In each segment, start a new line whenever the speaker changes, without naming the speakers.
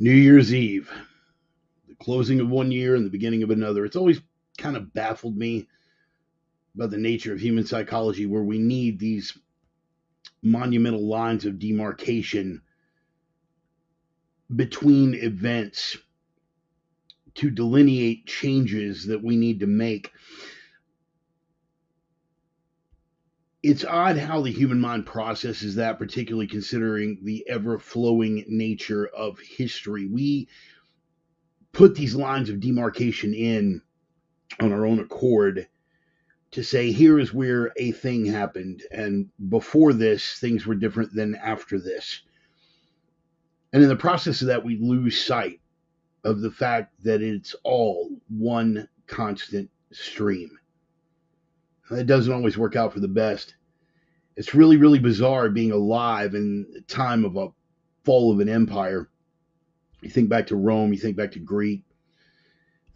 New Year's Eve, the closing of one year and the beginning of another. It's always kind of baffled me about the nature of human psychology where we need these monumental lines of demarcation between events to delineate changes that we need to make. It's odd how the human mind processes that, particularly considering the ever-flowing nature of history. We put these lines of demarcation in on our own accord to say, here is where a thing happened, and before this, things were different than after this. And in the process of that, we lose sight of the fact that it's all one constant stream. It doesn't always work out for the best. It's really, really bizarre being alive in the time of a fall of an empire. You think back to Rome, you think back to Greek,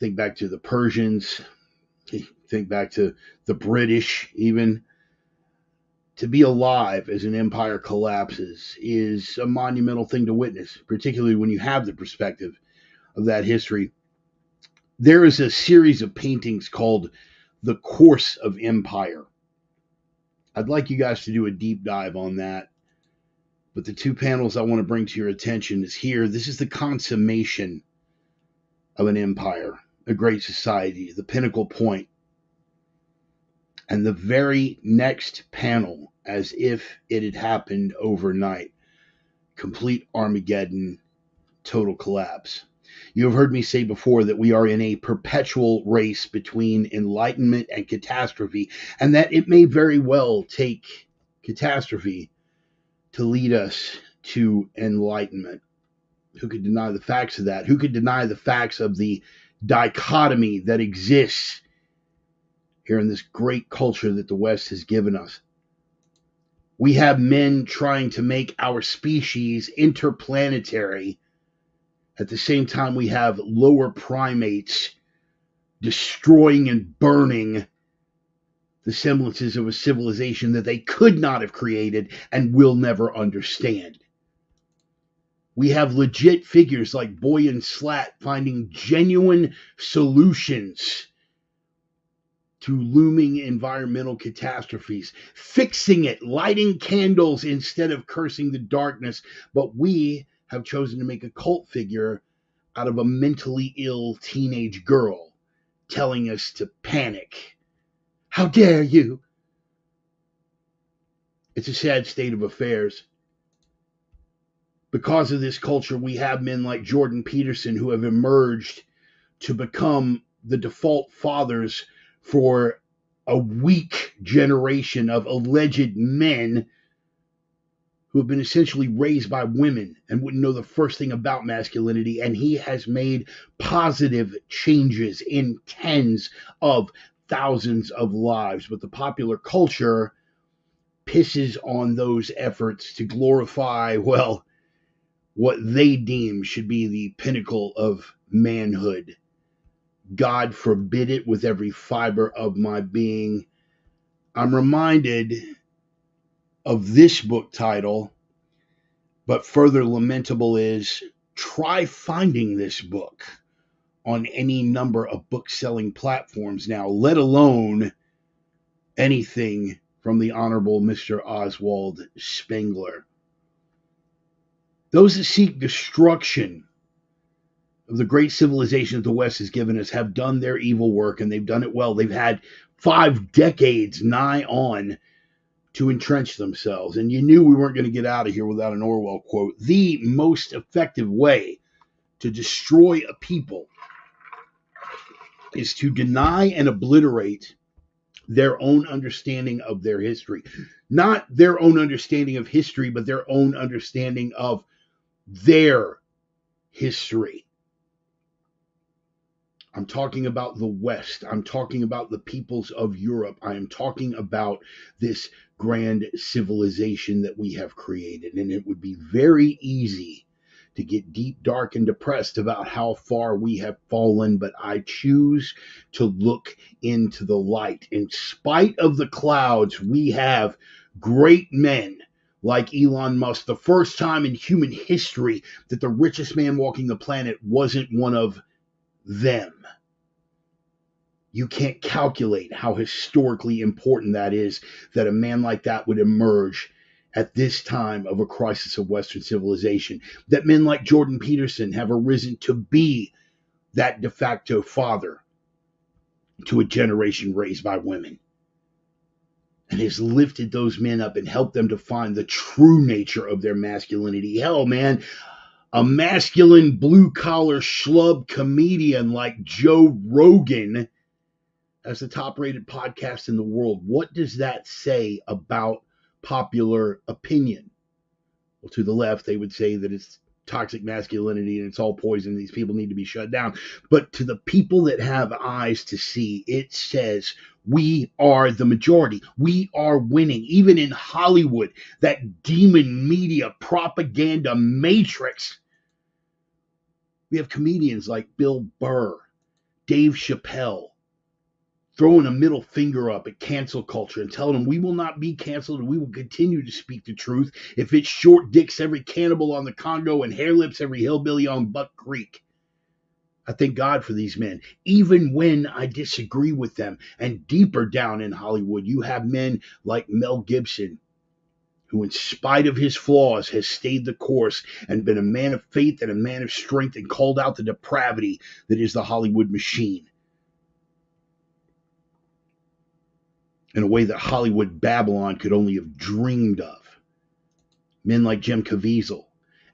think back to the Persians, you think back to the British even. To be alive as an empire collapses is a monumental thing to witness, particularly when you have the perspective of that history. There is a series of paintings called The Course of Empire. I'd like you guys to do a deep dive on that. But the two panels I want to bring to your attention is here. This is the consummation of an empire, a great society, the pinnacle point. And the very next panel, as if it had happened overnight, complete Armageddon, total collapse. You have heard me say before that we are in a perpetual race between enlightenment and catastrophe, and that it may very well take catastrophe to lead us to enlightenment. Who could deny the facts of that? Who could deny the facts of the dichotomy that exists here in this great culture that the West has given us? We have men trying to make our species interplanetary. At the same time, we have lower primates destroying and burning the semblances of a civilization that they could not have created and will never understand. We have legit figures like Boy and Slat finding genuine solutions to looming environmental catastrophes, fixing it, lighting candles instead of cursing the darkness. But we have chosen to make a cult figure out of a mentally ill teenage girl telling us to panic. How dare you? It's a sad state of affairs. Because of this culture, we have men like Jordan Peterson who have emerged to become the default fathers for a weak generation of alleged men who have been essentially raised by women and wouldn't know the first thing about masculinity. And he has made positive changes in tens of thousands of lives. But the popular culture pisses on those efforts to glorify, well, what they deem should be the pinnacle of manhood. God forbid it with every fiber of my being. I'm reminded of this book title, but further lamentable is, try finding this book on any number of book-selling platforms now, let alone anything from the Honorable Mr. Oswald Spengler. Those that seek destruction of the great civilization that the West has given us have done their evil work, and they've done it well. They've had 5 decades nigh on to entrench themselves. And you knew we weren't going to get out of here without an Orwell quote. The most effective way to destroy a people is to deny and obliterate their own understanding of their history. Not their own understanding of history, but their own understanding of their history. I'm talking about the West. I'm talking about the peoples of Europe. I am talking about this grand civilization that we have created. And it would be very easy to get deep, dark, and depressed about how far we have fallen, but I choose to look into the light. In spite of the clouds, we have great men like Elon Musk, the first time in human history that the richest man walking the planet wasn't one of them. You can't calculate how historically important that is, that a man like that would emerge at this time of a crisis of Western civilization, that men like Jordan Peterson have arisen to be that de facto father to a generation raised by women, and has lifted those men up and helped them to find the true nature of their masculinity. Hell, man, a masculine blue-collar schlub comedian like Joe Rogan as the top-rated podcast in the world. What does that say about popular opinion? Well, to the left, they would say that it's toxic masculinity and it's all poison. These people need to be shut down. But to the people that have eyes to see, it says we are the majority. We are winning. Even in Hollywood, that demon media propaganda matrix, we have comedians like Bill Burr, Dave Chappelle, throwing a middle finger up at cancel culture and telling them we will not be canceled and we will continue to speak the truth if it short dicks every cannibal on the Congo and hair lips every hillbilly on Buck Creek. I thank God for these men, even when I disagree with them. And deeper down in Hollywood, you have men like Mel Gibson, who in spite of his flaws has stayed the course and been a man of faith and a man of strength and called out the depravity that is the Hollywood machine in a way that Hollywood Babylon could only have dreamed of. Men like Jim Caviezel,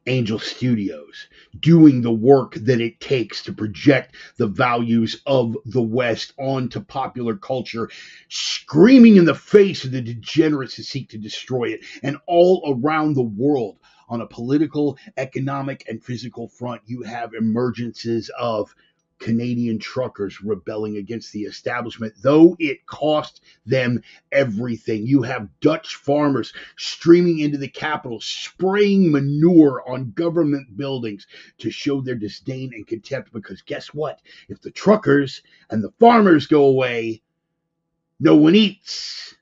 Angel Studios, doing the work that it takes to project the values of the West onto popular culture, screaming in the face of the degenerates who seek to destroy it. And all around the world, on a political, economic, and physical front, you have emergences of Canadian truckers rebelling against the establishment, though it cost them everything. You have Dutch farmers streaming into the Capitol, spraying manure on government buildings to show their disdain and contempt, because guess what? If the truckers and the farmers go away, no one eats.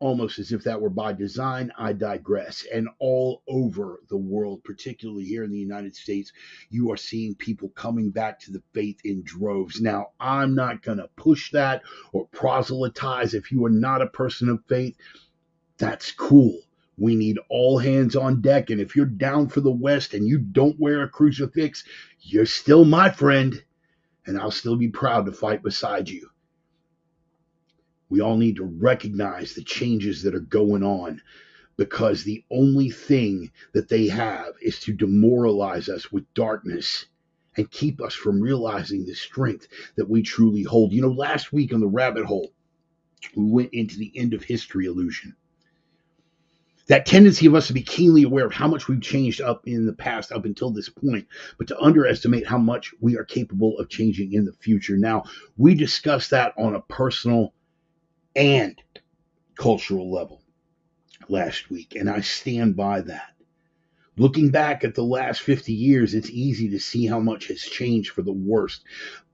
Almost as if that were by design. I digress. And all over the world, particularly here in the United States, you are seeing people coming back to the faith in droves. Now, I'm not going to push that or proselytize. If you are not a person of faith, that's cool. We need all hands on deck. And if you're down for the West and you don't wear a crucifix, you're still my friend, and I'll still be proud to fight beside you. We all need to recognize the changes that are going on, because the only thing that they have is to demoralize us with darkness and keep us from realizing the strength that we truly hold. You know, last week on the rabbit hole, we went into the end of history illusion. That tendency of us to be keenly aware of how much we've changed up in the past up until this point, but to underestimate how much we are capable of changing in the future. Now, we discussed that on a personal and cultural level last week, and I stand by that. Looking back at the last 50 years, it's easy to see how much has changed for the worst,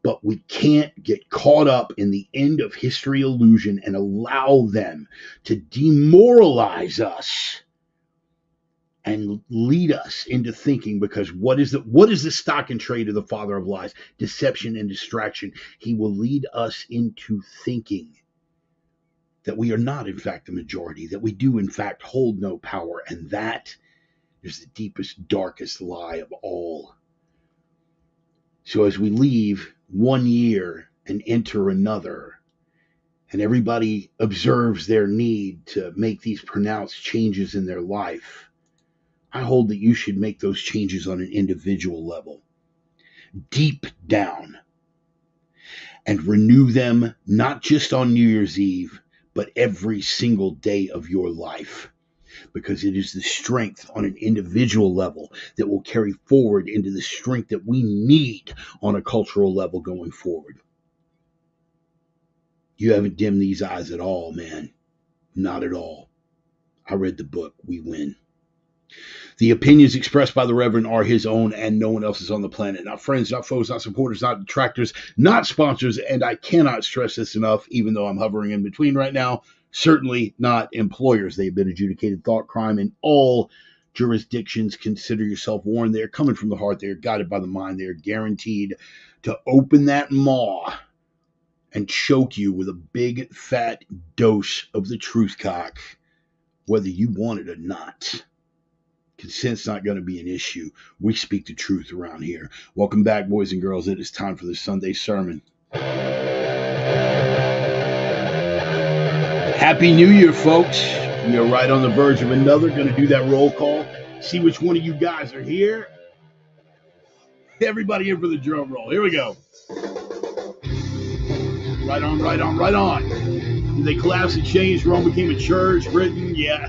but we can't get caught up in the end of history illusion and allow them to demoralize us and lead us into thinking, because what is the stock and trade of the father of lies? Deception and distraction. He will lead us into thinking that we are not, in fact, the majority, that we do, in fact, hold no power. And that is the deepest, darkest lie of all. So as we leave one year and enter another, and everybody observes their need to make these pronounced changes in their life, I hold that you should make those changes on an individual level, deep down, and renew them not just on New Year's Eve, but every single day of your life, because it is the strength on an individual level that will carry forward into the strength that we need on a cultural level going forward. You haven't dimmed these eyes at all, man. Not at all. I read the book. We win. The opinions expressed by the Reverend are his own and no one else's on the planet. Not friends, not foes, not supporters, not detractors, not sponsors, and I cannot stress this enough, even though I'm hovering in between right now. Certainly not employers. They have been adjudicated thought crime in all jurisdictions. Consider yourself warned. They are coming from the heart. They are guided by the mind. They are guaranteed to open that maw and choke you with a big fat dose of the truth cock, whether you want it or not. Consent's not going to be an issue. We speak the truth around here. Welcome back, boys and girls. It is time for the Sunday sermon. Happy New Year, folks. We are right on the verge of another. Going to do that roll call. See which one of you guys are here. Everybody in for the drum roll. Here we go. Right on, right on, right on. Did they collapse and change? Rome became a church. Britain, yeah.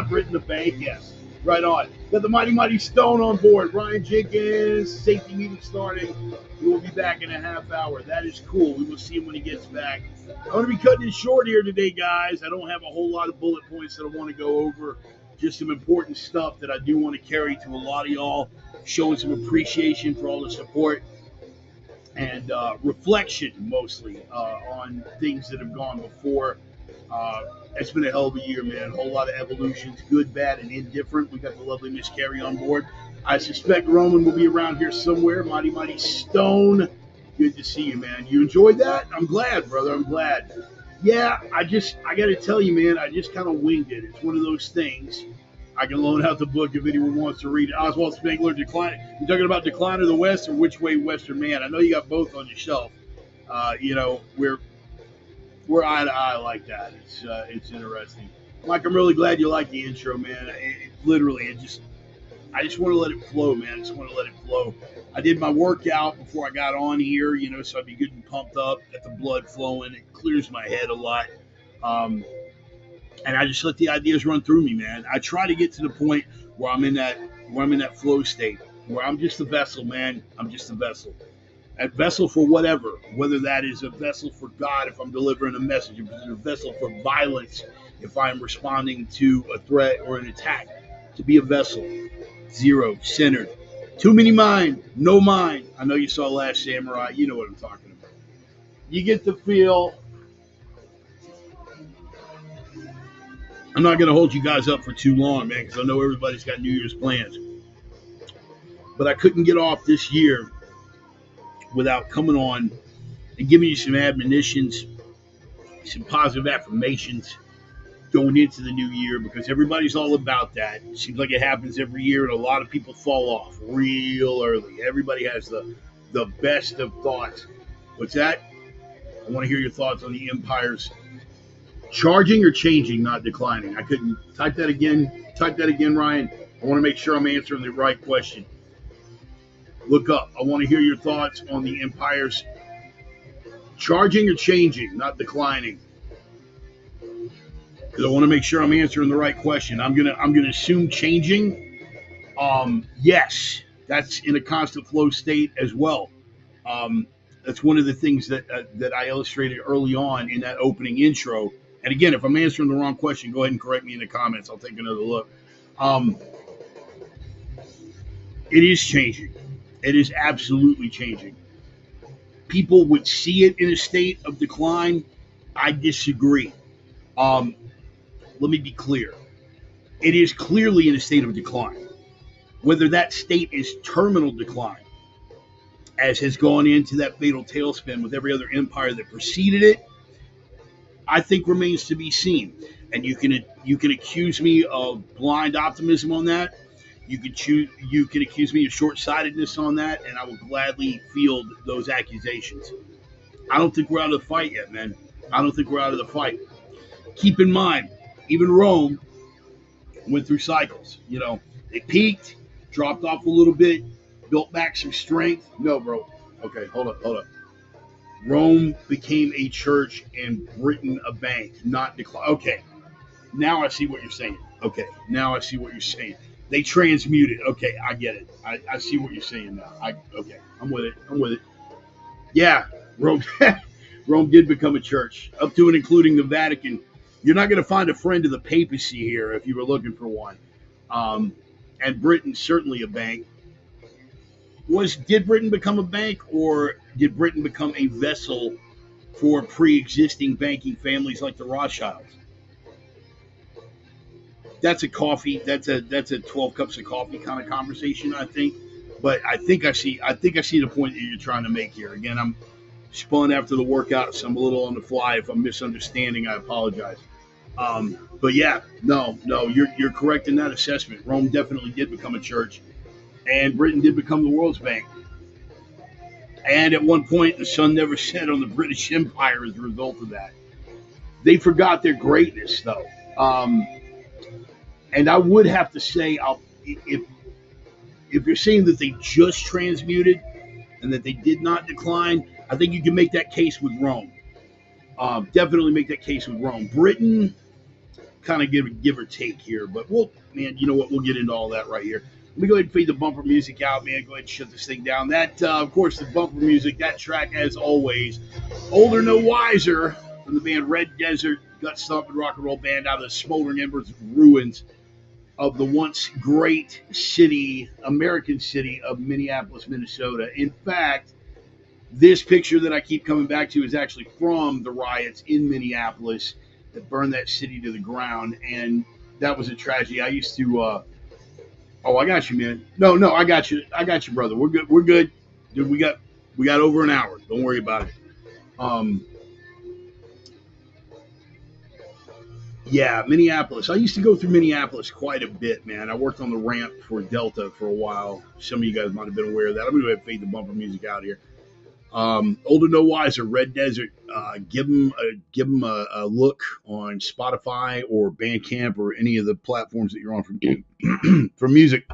Britain, the bank, yes. Right on. Got the Mighty Stone on board. Ryan Jenkins, safety meeting starting. We will be back in a half hour. That is cool. We will see him when he gets back. I'm going to be cutting it short here today, guys. I don't have a whole lot of bullet points that I want to go over. Just some important stuff that I do want to carry to a lot of y'all. Showing some appreciation for all the support. And reflection, mostly, on things that have gone before. It's been a hell of a year, man. A whole lot of evolutions, good, bad, and indifferent. We got the lovely Miss Carrie on board. I suspect Roman will be around here somewhere. Mighty Stone. Good to see you, man. You enjoyed that? I'm glad, brother. I'm glad. Yeah, I got to tell you, man, I just kind of winged it. It's one of those things. I can loan out the book if anyone wants to read it. Oswald Spengler, Decline. You talking about Decline of the West or Which Way Western Man? I know you got both on your shelf. We're eye to eye like that. It's interesting. Mike, I'm really glad you like the intro, man. I just want to let it flow, man. I just want to let it flow. I did my workout before I got on here, so I'd be good and pumped up, get the blood flowing. It clears my head a lot. And I just let the ideas run through me, man. I try to get to the point where I'm in that flow state, where I'm just a vessel, man. I'm just a vessel. A vessel for whatever, whether that is a vessel for God if I'm delivering a message, if it's a vessel for violence if I'm responding to a threat or an attack. To be a vessel, zero, centered. Too many mind, no mind. I know you saw Last Samurai. You know what I'm talking about. You get the feel. I'm not going to hold you guys up for too long, man, because I know everybody's got New Year's plans. But I couldn't get off this year without coming on and giving you some admonitions, some positive affirmations going into the new year, because everybody's all about that. It seems like it happens every year, and a lot of people fall off real early. Everybody has the best of thoughts. What's that? I want to hear your thoughts on the Empire's charging or changing, not declining. I couldn't type that again. Type that again, Ryan. I want to make sure I'm answering the right question. Look up. I want to hear your thoughts on the Empire's charging or changing, not declining. Because I want to make sure I'm answering the right question. I'm gonna assume changing. Yes, that's in a constant flow state as well. That's one of the things that I illustrated early on in that opening intro. And again, if I'm answering the wrong question, go ahead and correct me in the comments. I'll take another look. It is changing. It is absolutely changing. People would see it in a state of decline. I disagree. Let me be clear. It is clearly in a state of decline. Whether that state is terminal decline, as has gone into that fatal tailspin with every other empire that preceded it, I think remains to be seen. And you can accuse me of blind optimism on that. You can accuse me of short-sightedness on that, and I will gladly field those accusations. I don't think we're out of the fight yet, man. I don't think we're out of the fight. Keep in mind, even Rome went through cycles. They peaked, dropped off a little bit, built back some strength. No, bro. Okay, hold up. Rome became a church and Britain a bank, not decline. Okay, now I see what you're saying. They transmuted. Okay, I get it. I see what you're saying now. I'm with it. Yeah, Rome Rome did become a church, up to and including the Vatican. You're not going to find a friend of the papacy here if you were looking for one. And Britain's certainly a bank. Did Britain become a bank, or did Britain become a vessel for pre-existing banking families like the Rothschilds? that's a coffee. That's a 12 cups of coffee kind of conversation, I think. But I think I see the point that you're trying to make here. Again, I'm spun after the workout, so I'm a little on the fly. If I'm misunderstanding, I apologize. But yeah, no, you're correct in that assessment. Rome definitely did become a church, and Britain did become the world's bank. And at one point, the sun never set on the British Empire as a result of that. They forgot their greatness, though. Um, and I would have to say, if you're saying that they just transmuted and that they did not decline, I think you can make that case with Rome. Definitely make that case with Rome. Britain, kind of give or take here, but man, you know what? We'll get into all that right here. Let me go ahead and fade the bumper music out, man. Go ahead and shut this thing down. That, of course, the bumper music, that track, as always, Older No Wiser, from the band Red Desert, gut stomping rock and roll band out of the smoldering embers ruins of the once great city, American city of Minneapolis, Minnesota. In fact, this picture that I keep coming back to is actually from the riots in Minneapolis that burned that city to the ground, and that was a tragedy. I used to. Oh, I got you, man. No, I got you, brother. We're good. We're good, dude. We got over an hour. Don't worry about it. Um, yeah, Minneapolis. I used to go through Minneapolis quite a bit, man. I worked on the ramp for Delta for a while. Some of you guys might have been aware of that. I'm gonna go ahead and fade the bumper music out here. Older No Wiser, Red Desert. Give them a look on Spotify or Bandcamp or any of the platforms that you're on for music,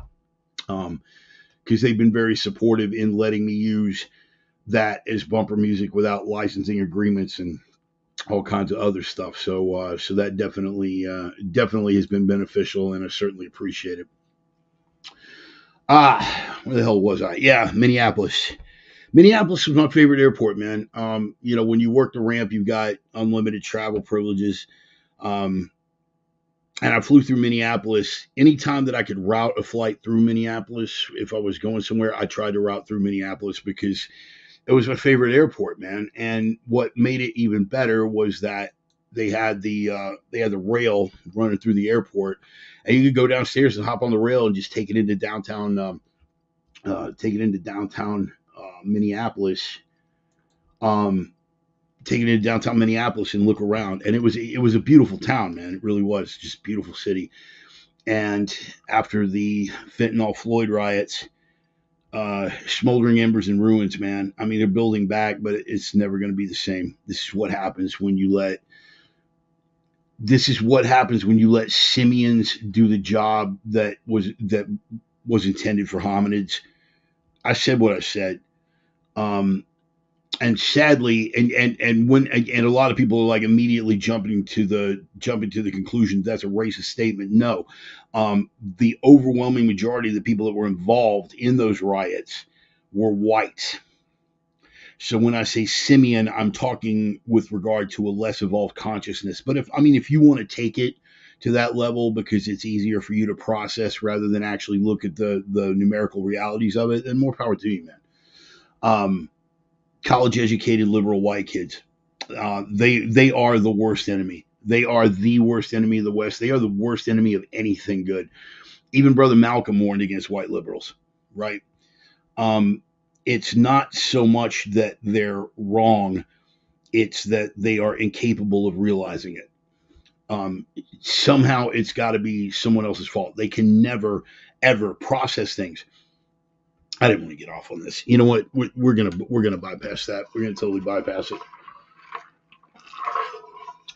because they've been very supportive in letting me use that as bumper music without licensing agreements and all kinds of other stuff. So that definitely has been beneficial, and I certainly appreciate it. Where the hell was I? Yeah, Minneapolis. Minneapolis was my favorite airport, man. When you work the ramp, you've got unlimited travel privileges. Um, and I flew through Minneapolis. Anytime that I could route a flight through Minneapolis, if I was going somewhere, I tried to route through Minneapolis because it was my favorite airport, man. And what made it even better was that they had the rail running through the airport, and you could go downstairs and hop on the rail and just take it into downtown. Minneapolis, um, taking it to downtown Minneapolis and look around. And it was a beautiful town, man. It really was just a beautiful city. And after the fentanyl Floyd riots, smoldering embers and ruins, man. I mean, they're building back, but it's never going to be the same. This is what happens when you let simians do the job that was intended for hominids. I said what I said. Um, and sadly, and a lot of people are like immediately jumping to the conclusion that's a racist statement. No, the overwhelming majority of the people that were involved in those riots were white. So when I say simian, I'm talking with regard to a less evolved consciousness. But if you want to take it to that level because it's easier for you to process rather than actually look at the numerical realities of it, then more power to you, man. Um, College educated liberal white kids. They are the worst enemy. They are the worst enemy of the West. They are the worst enemy of anything good. Even Brother Malcolm warned against white liberals, right? Um, it's not so much that they're wrong; it's that they are incapable of realizing it. Somehow, it's got to be someone else's fault. They can never ever process things. I didn't want to get off on this. You know what? We're gonna bypass that. We're gonna totally bypass it.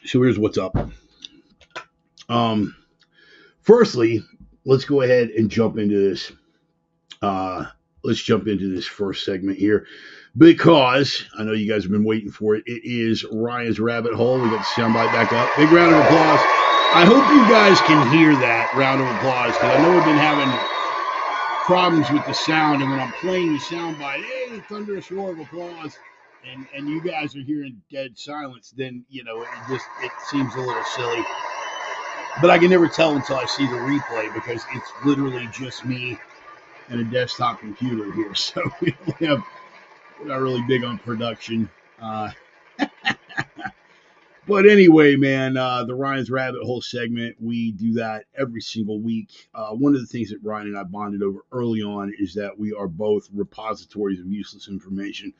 So here's what's up. Um, Firstly, let's go ahead and jump into this. Uh, let's jump into this first segment here because I know you guys have been waiting for it. It is Ryan's Rabbit Hole. We got the soundbite back up. Big round of applause. I hope you guys can hear that round of applause because I know we've been having problems with the sound, and when I'm playing the soundbite, hey, thunderous roar of applause, and you guys are hearing dead silence, then it seems a little silly. But I can never tell until I see the replay because it's literally just me and a desktop computer here. So we're not really big on production. Uh, But anyway, man, the Ryan's Rabbit Hole segment, we do that every single week. One of the things that Ryan and I bonded over early on is that we are both repositories of useless information,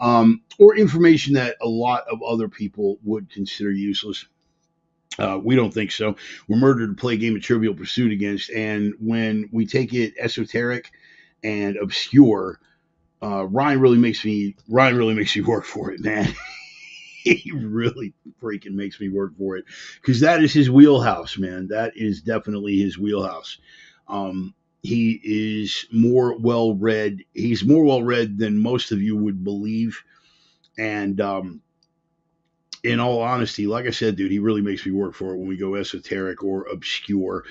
or information that a lot of other people would consider useless. We don't think so. We're murdered to play a game of Trivial Pursuit against, and when we take it esoteric and obscure, Ryan really makes me work for it, man. He really freaking makes me work for it because that is his wheelhouse, man. That is definitely his wheelhouse. He is more well read. He's more well read than most of you would believe. And in all honesty, like I said, dude, he really makes me work for it when we go esoteric or obscure.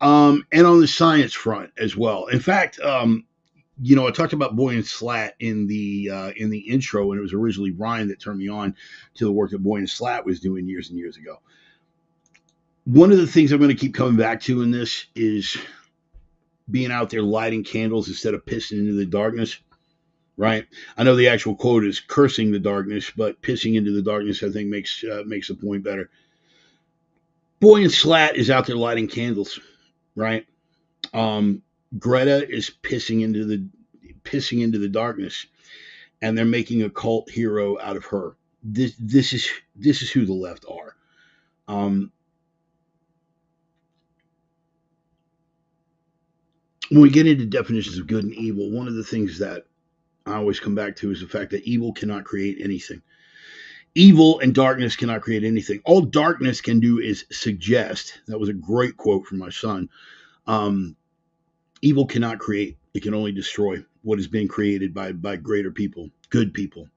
And on the science front as well. In fact, I talked about Boy and Slat in the intro, and it was originally Ryan that turned me on to the work that Boy and Slat was doing years and years ago. One of the things I'm going to keep coming back to in this is being out there lighting candles instead of pissing into the darkness. Right? I know the actual quote is cursing the darkness, but pissing into the darkness, I think, makes the point better. Boy and Slat is out there lighting candles, right? Greta is pissing into the darkness, and they're making a cult hero out of her. This is who the left are. When we get into definitions of good and evil, one of the things that I always come back to is the fact that evil cannot create anything. Evil and darkness cannot create anything. All darkness can do is suggest. That was a great quote from my son. Evil cannot create. It can only destroy what is being created by greater people, good people.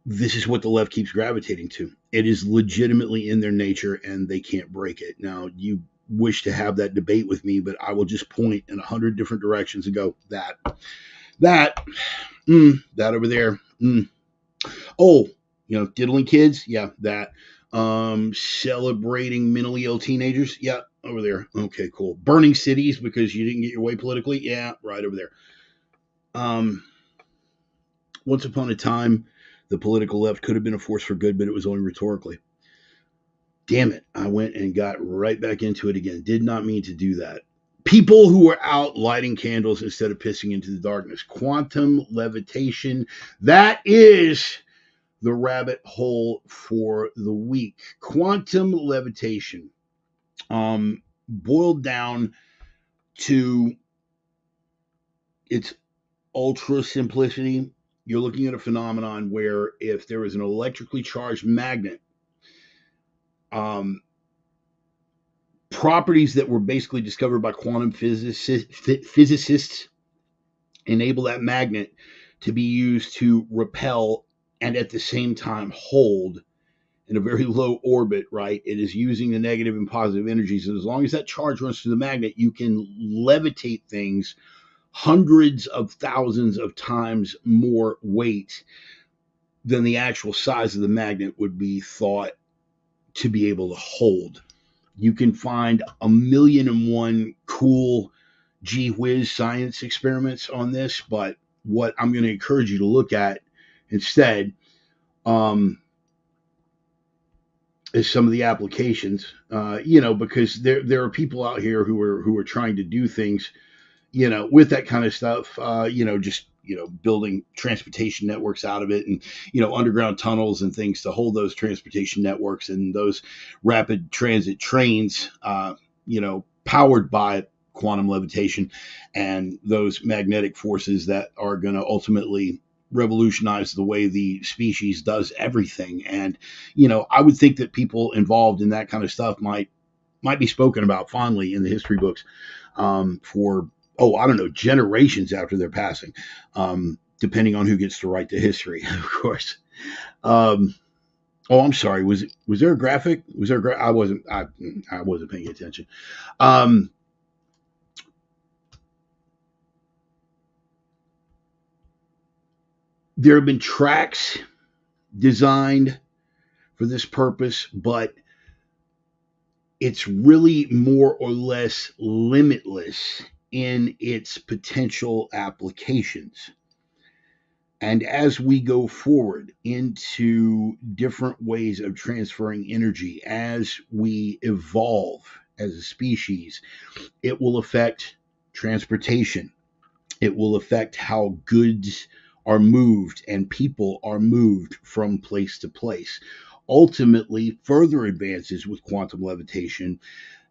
This is what the left keeps gravitating to. It is legitimately in their nature, and they can't break it. Now, you wish to have that debate with me, but I will just point in 100 different directions and go, that over there. Oh, diddling kids. Yeah, that. Celebrating mentally ill teenagers. Yeah, over there. Okay, cool. Burning cities because you didn't get your way politically. Yeah, right over there. Once upon a time, the political left could have been a force for good, but it was only rhetorically. Damn it. I went and got right back into it again. Did not mean to do that. People who are out lighting candles instead of pissing into the darkness. Quantum levitation. That is the rabbit hole for the week. Quantum levitation. Boiled down to its ultra simplicity. You're looking at a phenomenon where if there is an electrically charged magnet, properties that were basically discovered by quantum physicists enable that magnet to be used to repel and at the same time hold in a very low orbit, right? It is using the negative and positive energies. And as long as that charge runs through the magnet, you can levitate things hundreds of thousands of times more weight than the actual size of the magnet would be thought to be able to hold. You can find 1,000,001 cool gee whiz science experiments on this, but what I'm going to encourage you to look at instead is some of the applications, because there are people out here who are trying to do things, with that kind of stuff, building transportation networks out of it and, underground tunnels and things to hold those transportation networks and those rapid transit trains, powered by quantum levitation and those magnetic forces that are going to ultimately revolutionize the way the species does everything. And, I would think that people involved in that kind of stuff might be spoken about fondly in the history books for, I don't know, generations after their passing, depending on who gets to write the history, of course. I'm sorry. Was there a graphic? I wasn't paying attention. There have been tracks designed for this purpose, but it's really more or less limitless in its potential applications. And as we go forward into different ways of transferring energy, as we evolve as a species, it will affect transportation. It will affect how goods are moved and people are moved from place to place. Ultimately, further advances with quantum levitation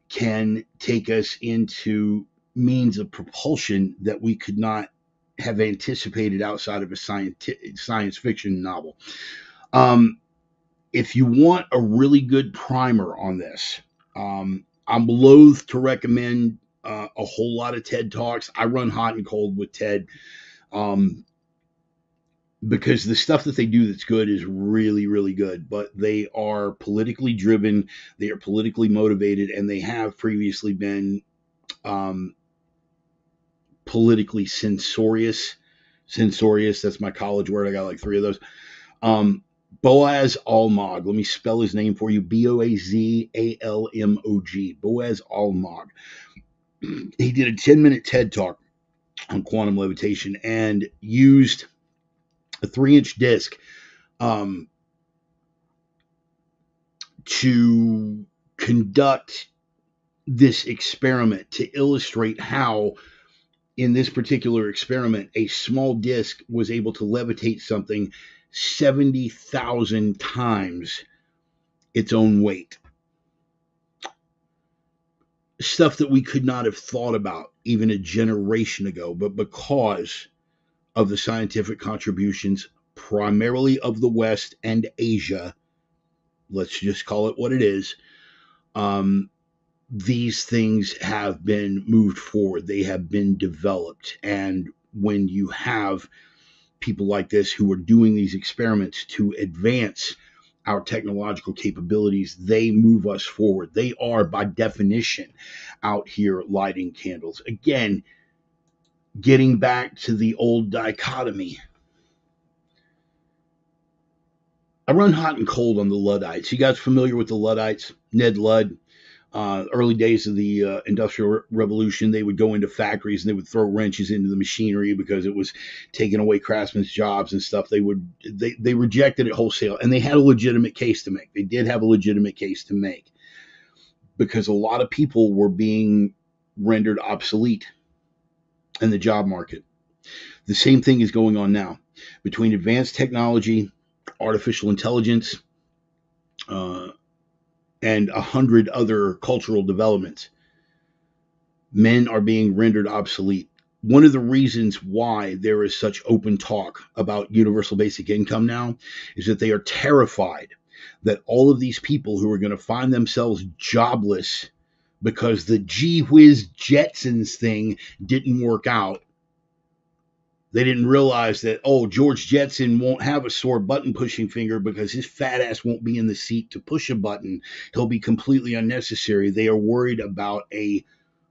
can take us into means of propulsion that we could not have anticipated outside of a science fiction novel. Um, if you want a really good primer on this, I'm loath to recommend a whole lot of TED Talks. I run hot and cold with TED, um, because the stuff that they do that's good is really, really good, but they are politically driven, they are politically motivated, and they have previously been um, politically censorious. Censorious, that's my college word. I got like three of those. Um, Boaz Almog. Let me spell his name for you. Boazalmog. Boaz Almog. He did a 10-minute TED talk on quantum levitation and used a 3-inch disc um, to conduct this experiment to illustrate how, in this particular experiment, a small disc was able to levitate something 70,000 times its own weight. Stuff that we could not have thought about even a generation ago, but because of the scientific contributions, primarily of the West and Asia, let's just call it what it is, these things have been moved forward. They have been developed. And when you have people like this who are doing these experiments to advance our technological capabilities, they move us forward. They are, by definition, out here lighting candles. Again, getting back to the old dichotomy. I run hot and cold on the Luddites. You guys familiar with the Luddites? Ned Ludd. Early days of the Industrial Revolution, they would go into factories and they would throw wrenches into the machinery because it was taking away craftsmen's jobs and stuff. They rejected it wholesale, and they had a legitimate case to make. They did have a legitimate case to make because a lot of people were being rendered obsolete in the job market. The same thing is going on now between advanced technology, artificial intelligence, and 100 other cultural developments. Men are being rendered obsolete. One of the reasons why there is such open talk about universal basic income now is that they are terrified that all of these people who are going to find themselves jobless because the gee whiz Jetsons thing didn't work out. They didn't realize that, oh, George Jetson won't have a sore button pushing finger because his fat ass won't be in the seat to push a button. He'll be completely unnecessary. They are worried about a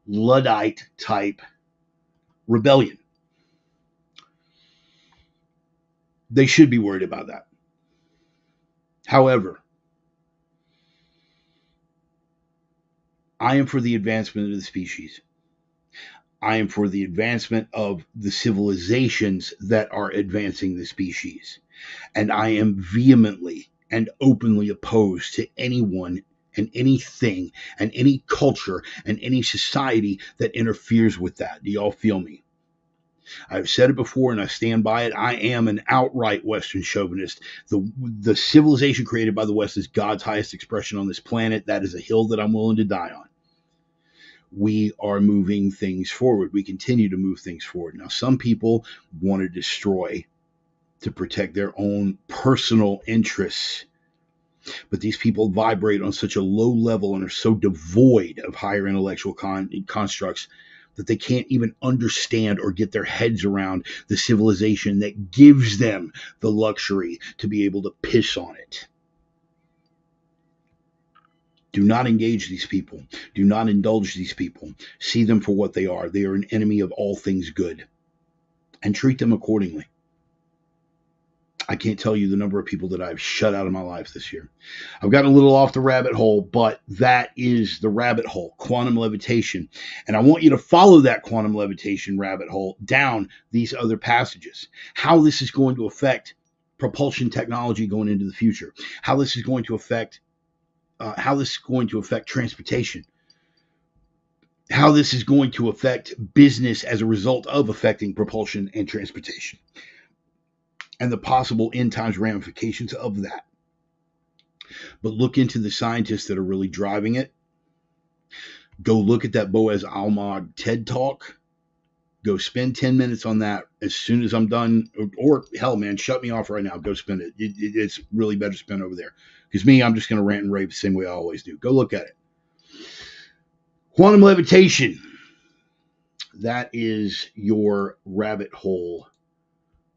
Luddite type rebellion. They should be worried about that. However, I am for the advancement of the species. I am for the advancement of the civilizations that are advancing the species. And I am vehemently and openly opposed to anyone and anything and any culture and any society that interferes with that. Do y'all feel me? I've said it before and I stand by it. I am an outright Western chauvinist. The civilization created by the West is God's highest expression on this planet. That is a hill that I'm willing to die on. We are moving things forward. We continue to move things forward. Now, some people want to destroy to protect their own personal interests. But these people vibrate on such a low level and are so devoid of higher intellectual constructs that they can't even understand or get their heads around the civilization that gives them the luxury to be able to piss on it. Do not engage these people. Do not indulge these people. See them for what they are. They are an enemy of all things good. And treat them accordingly. I can't tell you the number of people that I've shut out of my life this year. I've gotten a little off the rabbit hole, but that is the rabbit hole, quantum levitation. And I want you to follow that quantum levitation rabbit hole down these other passages. How this is going to affect propulsion technology going into the future. How this is going to affect transportation. How this is going to affect business as a result of affecting propulsion and transportation, and the possible end times ramifications of that. But look into the scientists that are really driving it. Go look at that Boaz Almog TED Talk. Go spend 10 minutes on that as soon as I'm done. Or hell, man, shut me off right now. Go spend it. It's really better spent over there. Because me, I'm just going to rant and rave the same way I always do. Go look at it. Quantum levitation. That is your rabbit hole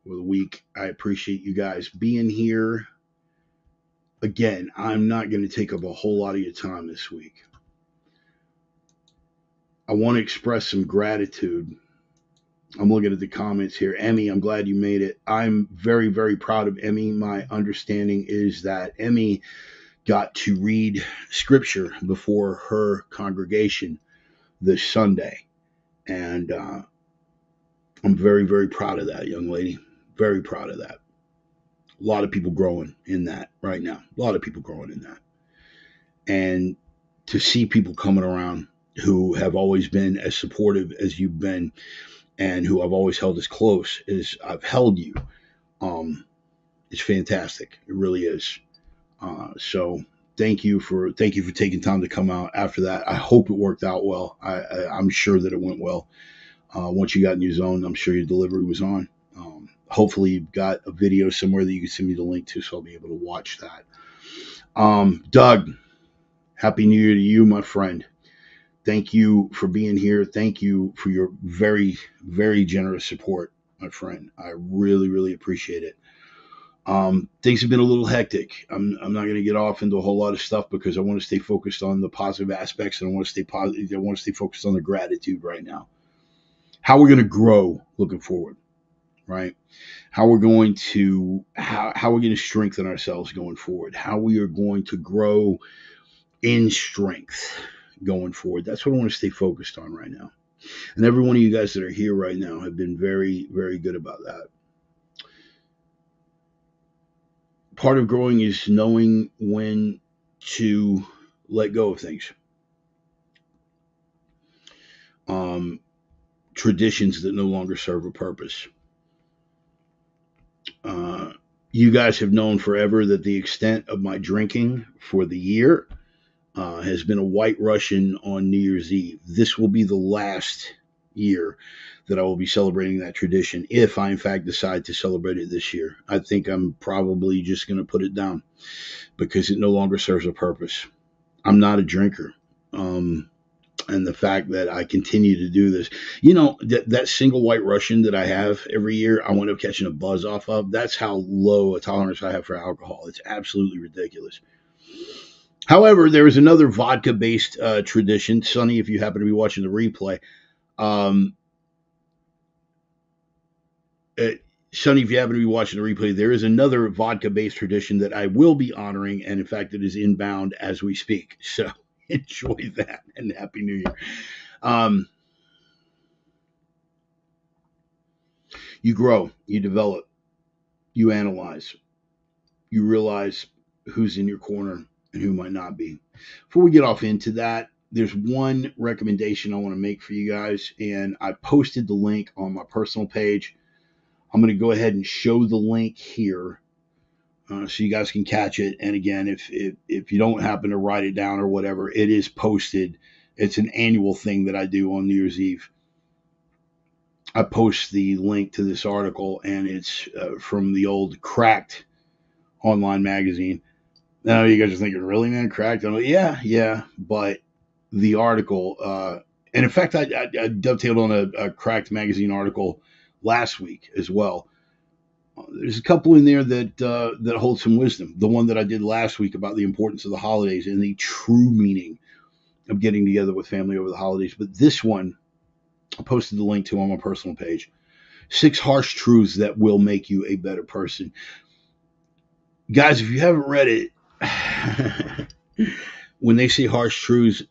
for the week. I appreciate you guys being here. Again, I'm not going to take up a whole lot of your time this week. I want to express some gratitude. I'm looking at the comments here. Emmy, I'm glad you made it. I'm very, very proud of Emmy. My understanding is that Emmy got to read scripture before her congregation this Sunday. And I'm very, very proud of that, young lady. Very proud of that. A lot of people growing in that right now. A lot of people growing in that. And to see people coming around who have always been as supportive as you've been and who I've always held as close as I've held you, it's fantastic. It really is. So thank you for taking time to come out after that. I hope it worked out well. I'm sure that it went well. Once you got in your zone, I'm sure your delivery was on. Hopefully you've got a video somewhere that you can send me the link to, so I'll be able to watch that. Doug, Happy New Year to you, my friend. Thank you for being here. Thank you for your very, very generous support, my friend. I really, really appreciate it. Things have been a little hectic. I'm not going to get off into a whole lot of stuff because I want to stay focused on the positive aspects, and I want to stay positive. I want to stay focused on the gratitude right now. How we're going to grow looking forward, right? How we're going to strengthen ourselves going forward. How we are going to grow in strength going forward. That's what I want to stay focused on right now. And every one of you guys that are here right now have been very, very good about that. Part of growing is knowing when to let go of things. Traditions that no longer serve a purpose. You guys have known forever that the extent of my drinking for the year has been a White Russian on New Year's Eve. This will be the last year that I will be celebrating that tradition, if I in fact decide to celebrate it this year. I think I'm probably just going to put it down because it no longer serves a purpose. I'm not a drinker. And the fact that I continue to do this, that single White Russian that I have every year, I wind up catching a buzz off of. That's how low a tolerance I have for alcohol. It's absolutely ridiculous. However, there is another vodka-based tradition. Sonny, if you happen to be watching the replay, Sonny, if you happen to be watching the replay, there is another vodka-based tradition that I will be honoring, and in fact, it is inbound as we speak. So enjoy that, and Happy New Year. You grow, you develop, you analyze, you realize who's in your corner and who might not be. Before we get off into that, there's one recommendation I want to make for you guys, and I posted the link on my personal page. I'm going to go ahead and show the link here so you guys can catch it. And again, if you don't happen to write it down or whatever, it is posted. It's an annual thing that I do on New Year's Eve. I post the link to this article, and it's from the old Cracked online magazine. Now you guys are thinking, really, man, Cracked? I'm like, yeah. But the article, and in fact, I dovetailed on a Cracked magazine article last week as well. There's a couple in there that hold some wisdom. The one that I did last week about the importance of the holidays and the true meaning of getting together with family over the holidays. But this one, I posted the link to on my personal page. 6 harsh truths that will make you a better person. Guys, if you haven't read it, when they say harsh truths,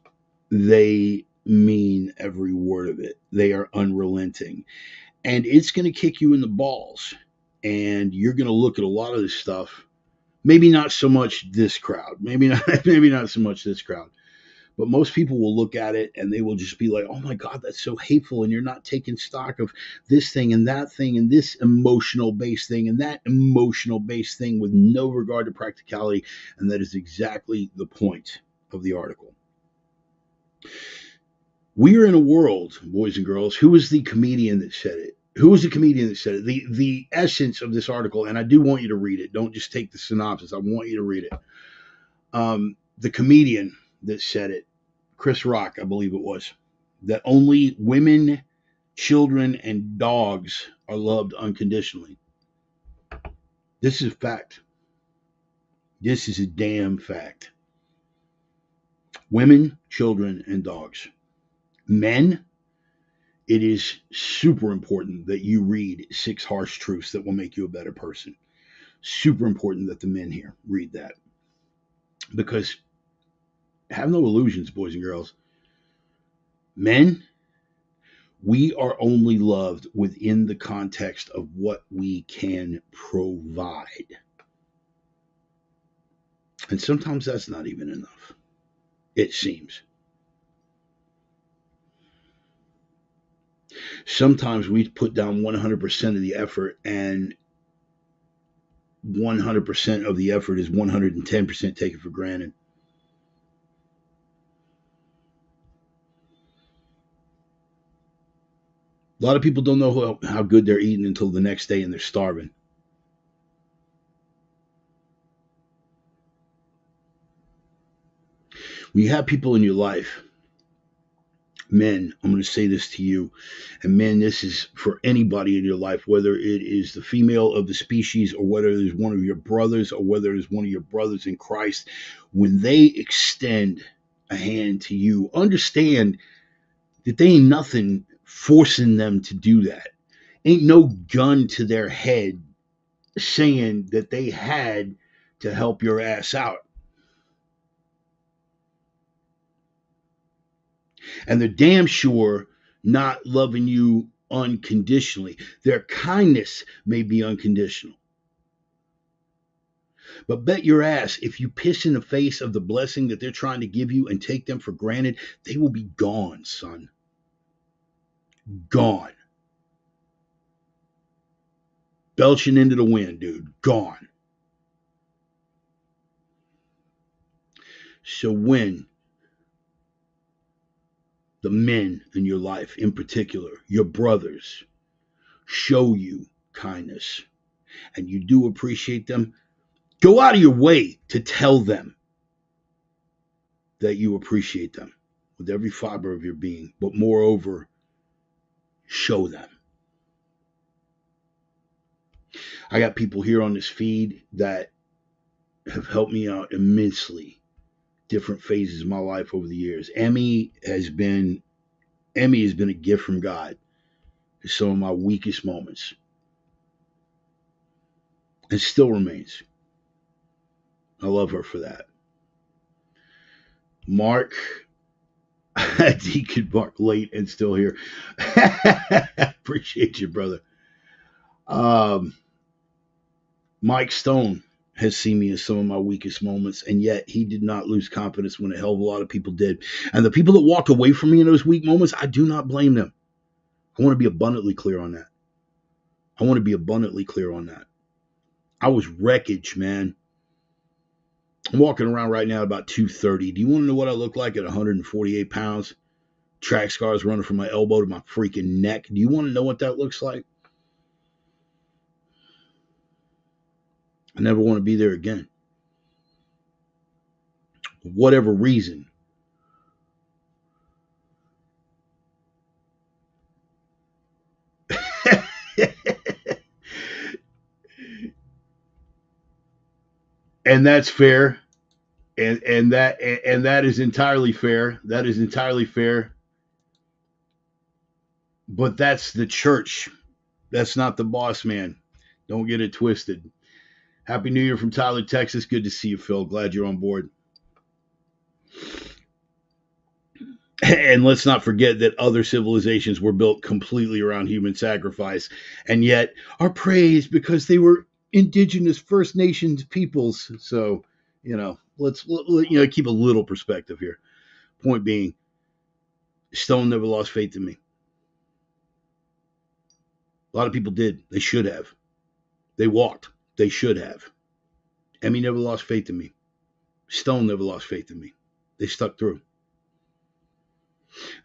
they mean every word of it. They are unrelenting. And it's going to kick you in the balls. And you're going to look at a lot of this stuff. Maybe not so much this crowd. Maybe not maybe not so much this crowd. But most people will look at it and they will just be like, oh my God, that's so hateful. And you're not taking stock of this thing and that thing and this emotional based thing and that emotional based thing with no regard to practicality. And that is exactly the point of the article. We are in a world, boys and girls. Who was the comedian that said it? Who was the comedian that said it? The essence of this article, and I do want you to read it. Don't just take the synopsis. I want you to read it. The comedian that said it, Chris Rock, I believe it was, that only women, children, and dogs are loved unconditionally. This is a fact. This is a damn fact. Women, children, and dogs. Men, it is super important that you read 6 Harsh Truths That Will Make You a Better Person. Super important that the men here read that. Because have no illusions, boys and girls. Men, we are only loved within the context of what we can provide. And sometimes that's not even enough, it seems. Sometimes we put down 100% of the effort, and 100% of the effort is 110% taken for granted. A lot of people don't know how good they're eating until the next day and they're starving. When you have people in your life, men, I'm going to say this to you, and men, this is for anybody in your life, whether it is the female of the species or whether it is one of your brothers or whether it is one of your brothers in Christ, when they extend a hand to you, understand that they ain't nothing forcing them to do that. Ain't no gun to their head saying that they had to help your ass out. And they're damn sure not loving you unconditionally. Their kindness may be unconditional. But bet your ass, if you piss in the face of the blessing that they're trying to give you and take them for granted, they will be gone, son. Gone. Belching into the wind, dude. Gone. So when the men in your life, in particular, your brothers, show you kindness and you do appreciate them, go out of your way to tell them that you appreciate them with every fiber of your being, but moreover, show them. I got people here on this feed that have helped me out immensely, different phases of my life over the years. Emmy has been a gift from God in some of my weakest moments. And still remains. I love her for that. Mark, Deacon Mark, late and still here. Appreciate you, brother. Um, Mike Stone has seen me in some of my weakest moments, and yet he did not lose confidence when a hell of a lot of people did. And the people that walked away from me in those weak moments, I do not blame them. I want to be abundantly clear on that. I was wreckage, man. I'm walking around right now at about 230. Do you want to know what I look like at 148 pounds? Track scars running from my elbow to my freaking neck. Do you want to know what that looks like? I never want to be there again. For whatever reason. And that's fair. And that is entirely fair. That is entirely fair. But that's the church. That's not the boss man. Don't get it twisted. Happy New Year from Tyler, Texas. Good to see you, Phil. Glad you're on board. And let's not forget that other civilizations were built completely around human sacrifice and yet are praised because they were indigenous First Nations peoples. So, let's keep a little perspective here. Point being, Stone never lost faith in me. A lot of people did. They should have. They walked. They should have. Emmy never lost faith in me. Stone never lost faith in me. They stuck through.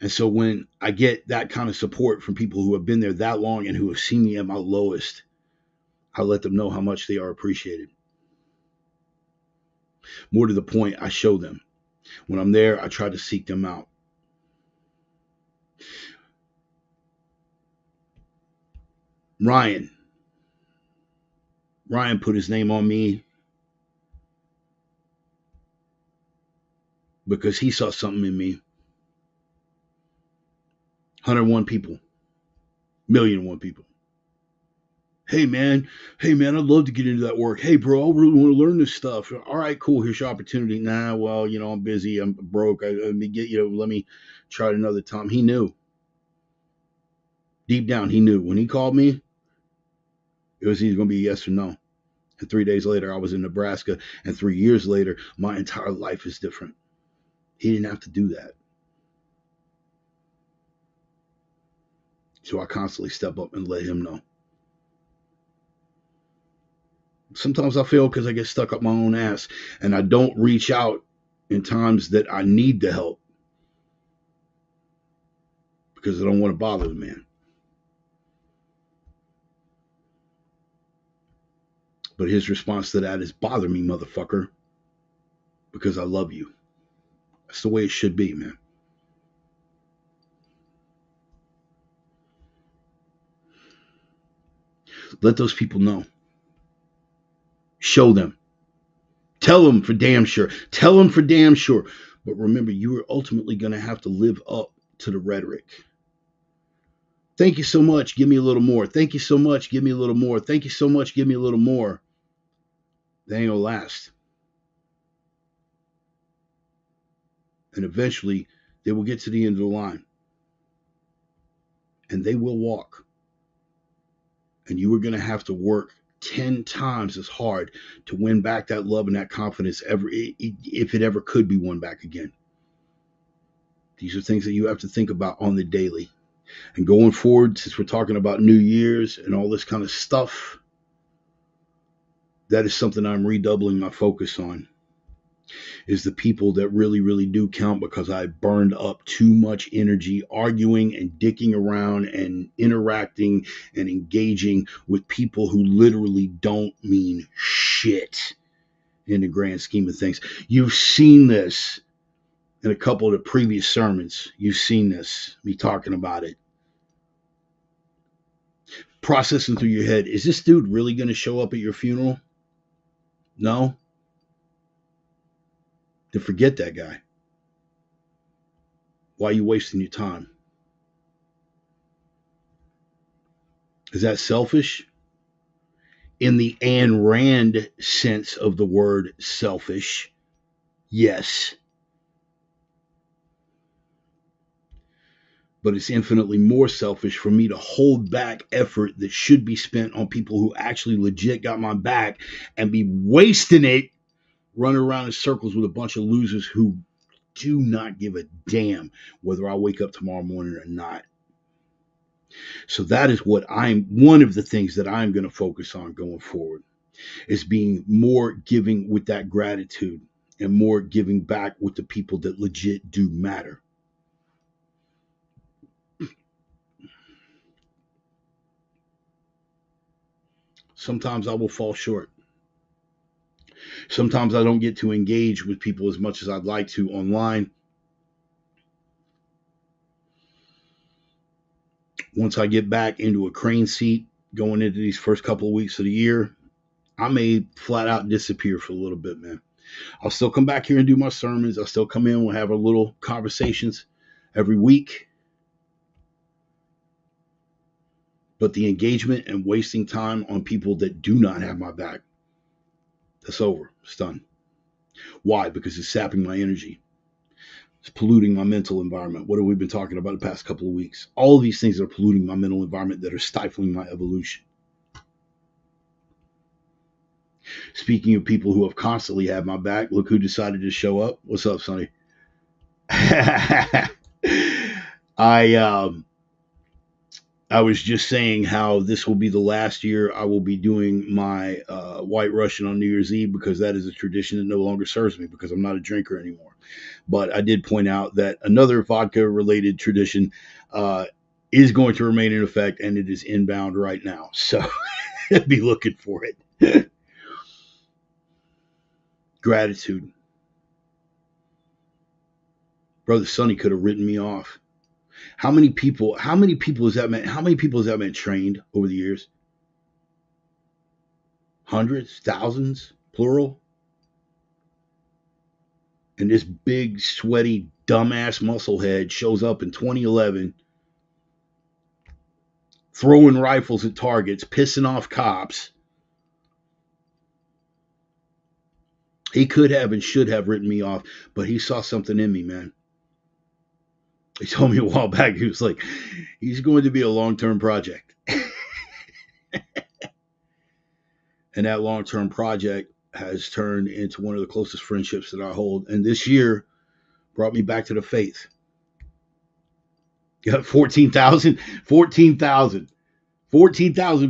And so when I get that kind of support from people who have been there that long and who have seen me at my lowest, I let them know how much they are appreciated. More to the point, I show them. When I'm there, I try to seek them out. Ryan put his name on me because he saw something in me. 101 people. 1,000,001 people. Hey man, I'd love to get into that work. Hey bro, I really want to learn this stuff. All right, cool. Here's your opportunity. Nah, well, I'm busy. I'm broke. Let me try it another time. He knew. Deep down, he knew. When he called me, it was either going to be a yes or no. And 3 days later, I was in Nebraska. And 3 years later, my entire life is different. He didn't have to do that. So I constantly step up and let him know. Sometimes I fail because I get stuck up my own ass and I don't reach out in times that I need the help because I don't want to bother the man. But his response to that is, bother me, motherfucker, because I love you. That's the way it should be, man. Let those people know. Show them. Tell them for damn sure. Tell them for damn sure. But remember, you are ultimately going to have to live up to the rhetoric. Thank you so much. Give me a little more. Thank you so much. Give me a little more. Thank you so much. Give me a little more. They ain't gonna last. And eventually, they will get to the end of the line. And they will walk. And you are going to have to work 10 times as hard to win back that love and that confidence if it ever could be won back again. These are things that you have to think about on the daily. And going forward, since we're talking about New Year's and all this kind of stuff, that is something I'm redoubling my focus on, is the people that really, really do count, because I burned up too much energy arguing and dicking around and interacting and engaging with people who literally don't mean shit in the grand scheme of things. You've seen this in a couple of the previous sermons. You've seen this, me talking about it. Processing through your head, is this dude really going to show up at your funeral? No? Then forget that guy. Why are you wasting your time? Is that selfish? In the Ayn Rand sense of the word selfish, yes. But it's infinitely more selfish for me to hold back effort that should be spent on people who actually legit got my back and be wasting it running around in circles with a bunch of losers who do not give a damn whether I wake up tomorrow morning or not. So that is one of the things that I'm going to focus on going forward, is being more giving with that gratitude and more giving back with the people that legit do matter. Sometimes I will fall short. Sometimes I don't get to engage with people as much as I'd like to online. Once I get back into a crane seat going into these first couple of weeks of the year, I may flat out disappear for a little bit, man. I'll still come back here and do my sermons. I'll still come in. We'll have our little conversations every week. But the engagement and wasting time on people that do not have my back That's over. It's done. Why? Because it's sapping my energy. It's polluting my mental environment. What have we been talking about the past couple of weeks? All of these things are polluting my mental environment that are stifling my evolution. Speaking of people who have constantly had my back, look who decided to show up. What's up, Sonny? I I was just saying how this will be the last year I will be doing my White Russian on New Year's Eve, because that is a tradition that no longer serves me because I'm not a drinker anymore. But I did point out that another vodka related tradition is going to remain in effect, and it is inbound right now. So be looking for it. Gratitude. Brother Sonny could have written me off. How many people has that meant? How many people has that meant trained over the years? Hundreds, thousands, plural. And this big, sweaty, dumbass musclehead shows up in 2011, throwing rifles at targets, pissing off cops. He could have and should have written me off, but he saw something in me, man. He told me a while back, he was like, he's going to be a long-term project. And that long-term project has turned into one of the closest friendships that I hold. And this year brought me back to the faith. Got 14,000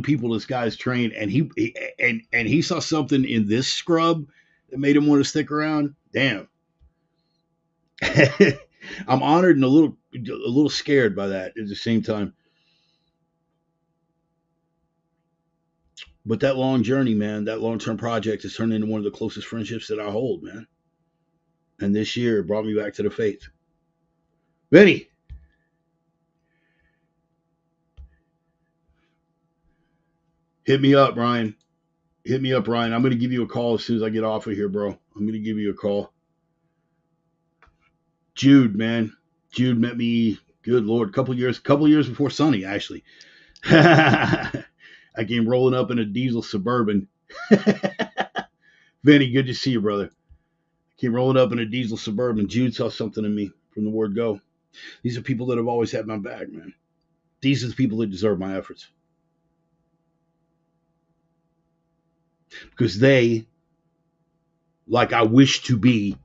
people this guy's trained, and he saw something in this scrub that made him want to stick around. Damn. I'm honored and a little scared by that at the same time. But that long journey, man, that long-term project has turned into one of the closest friendships that I hold, man. And this year it brought me back to the faith. Benny. Hit me up, Ryan. I'm going to give you a call as soon as I get off of here, bro. I'm going to give you a call. Jude, man. Jude met me, good Lord, a couple years before Sonny, actually. I came rolling up in a diesel Suburban. Vinny, good to see you, brother. I came rolling up in a diesel Suburban. Jude saw something in me from the word go. These are people that have always had my back, man. These are the people that deserve my efforts. Because they, like I wish to be,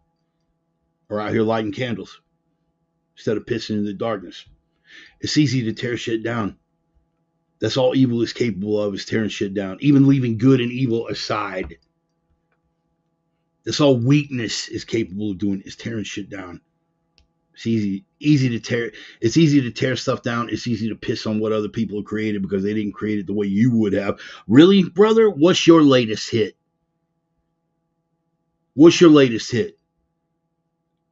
are out here lighting candles instead of pissing in the darkness. It's easy to tear shit down. That's all evil is capable of, is tearing shit down. Even leaving good and evil aside. That's all weakness is capable of doing, is tearing shit down. It's easy to tear. It's easy to tear stuff down. It's easy to piss on what other people have created because they didn't create it the way you would have. Really, brother? What's your latest hit? What's your latest hit?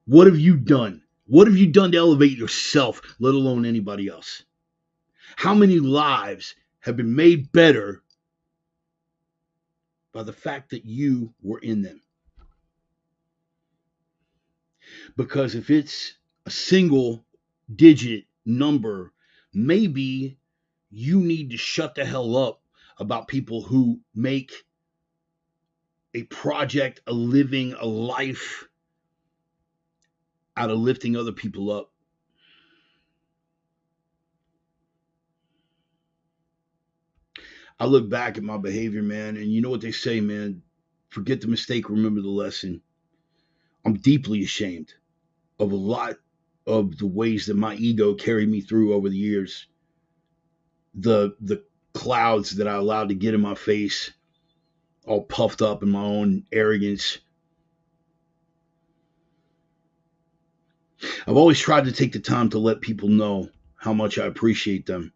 What have you done? What have you done to elevate yourself, let alone anybody else? How many lives have been made better by the fact that you were in them? Because if it's a single digit number, maybe you need to shut the hell up about people who make a project, a living, a life out of lifting other people up. I look back at my behavior, man, and you know what they say, man, forget the mistake, remember the lesson. I'm deeply ashamed of a lot of the ways that my ego carried me through over the years. The clouds that I allowed to get in my face, all puffed up in my own arrogance. I've always tried to take the time to let people know how much I appreciate them.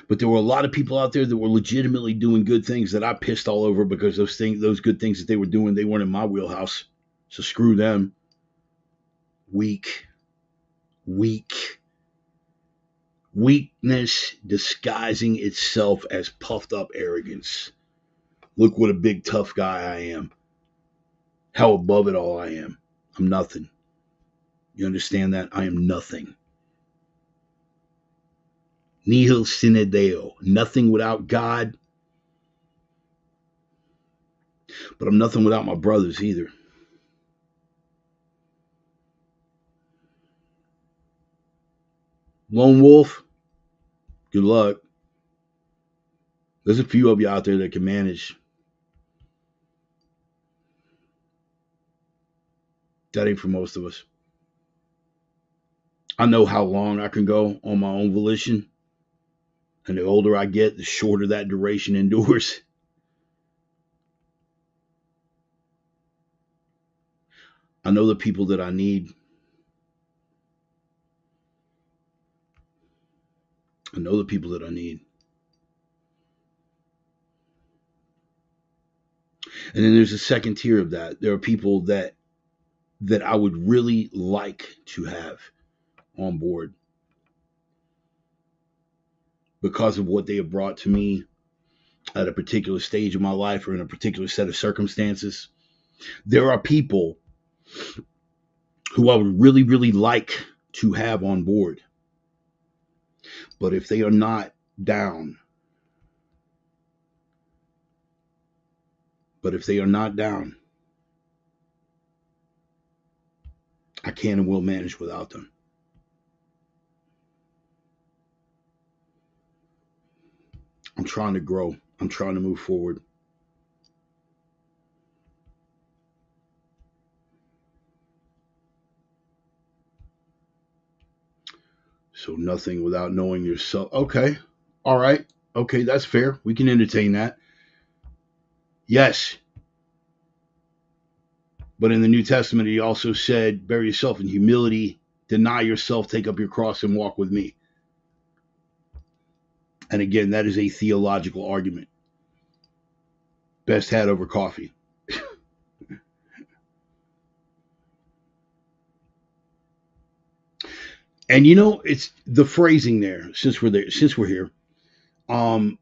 But there were a lot of people out there that were legitimately doing good things that I pissed all over because those good things that they were doing, they weren't in my wheelhouse. So screw them. Weak. Weakness disguising itself as puffed up arrogance. Look what a big tough guy I am. How above it all I am. I'm nothing. You understand that? I am nothing. Nihil sine Deo. Nothing without God. But I'm nothing without my brothers either. Lone wolf, good luck. There's a few of you out there that can manage. That ain't for most of us. I know how long I can go on my own volition. And the older I get, the shorter that duration endures. I know the people that I need. I know the people that I need. And then there's a second tier of that. There are people that I would really like to have on board because of what they have brought to me at a particular stage of my life or in a particular set of circumstances. There are people who I would really, really like to have on board. But if they are not down, I can and will manage without them. I'm trying to grow. I'm trying to move forward. So nothing without knowing yourself. Okay. All right. Okay, that's fair. We can entertain that. Yes. But in the New Testament, he also said, bury yourself in humility, deny yourself, take up your cross, and walk with me. And again, that is a theological argument. Best hat over coffee. And you know, it's the phrasing there, since we're here. So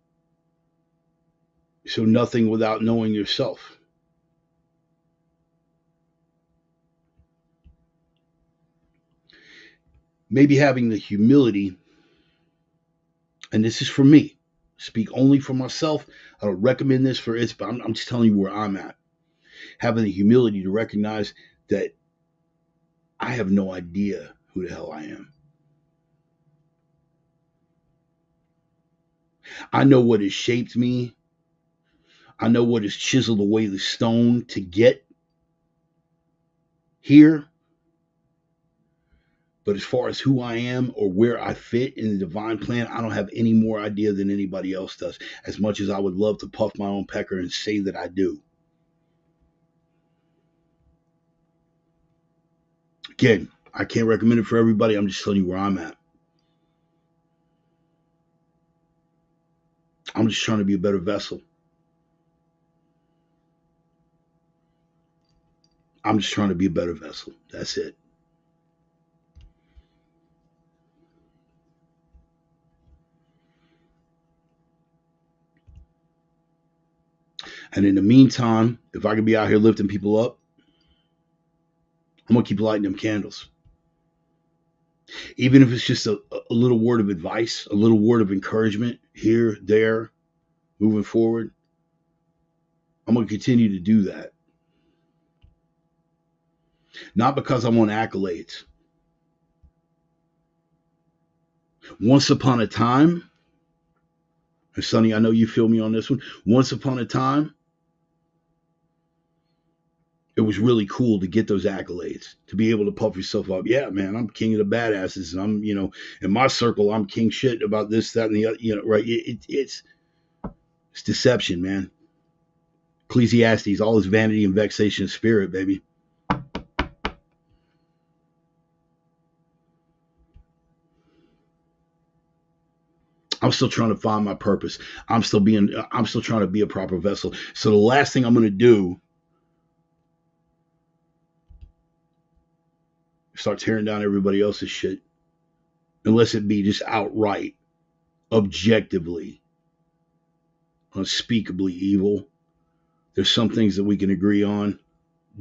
nothing without knowing yourself. Maybe having the humility, and this is for me, speak only for myself. I don't recommend this for it, but I'm just telling you where I'm at. Having the humility to recognize that I have no idea who the hell I am. I know what has shaped me. I know what has chiseled away the stone to get here. But as far as who I am or where I fit in the divine plan, I don't have any more idea than anybody else does, as much as I would love to puff my own pecker and say that I do. Again, I can't recommend it for everybody. I'm just telling you where I'm at. I'm just trying to be a better vessel. I'm just trying to be a better vessel. That's it. And in the meantime, if I can be out here lifting people up, I'm going to keep lighting them candles. Even if it's just a little word of advice, a little word of encouragement here, there, moving forward, I'm going to continue to do that. Not because I want accolades. Once upon a time, and Sonny, I know you feel me on this one. Once upon a time, it was really cool to get those accolades, to be able to puff yourself up. Yeah, man, I'm king of the badasses. And I'm, in my circle, I'm king shit about this, that, and the other, right? It's deception, man. Ecclesiastes, all is vanity and vexation of spirit, baby. I'm still trying to find my purpose. I'm still trying to be a proper vessel. So the last thing I'm going to do is start tearing down everybody else's shit, unless it be just outright, objectively, unspeakably evil. There's some things that we can agree on,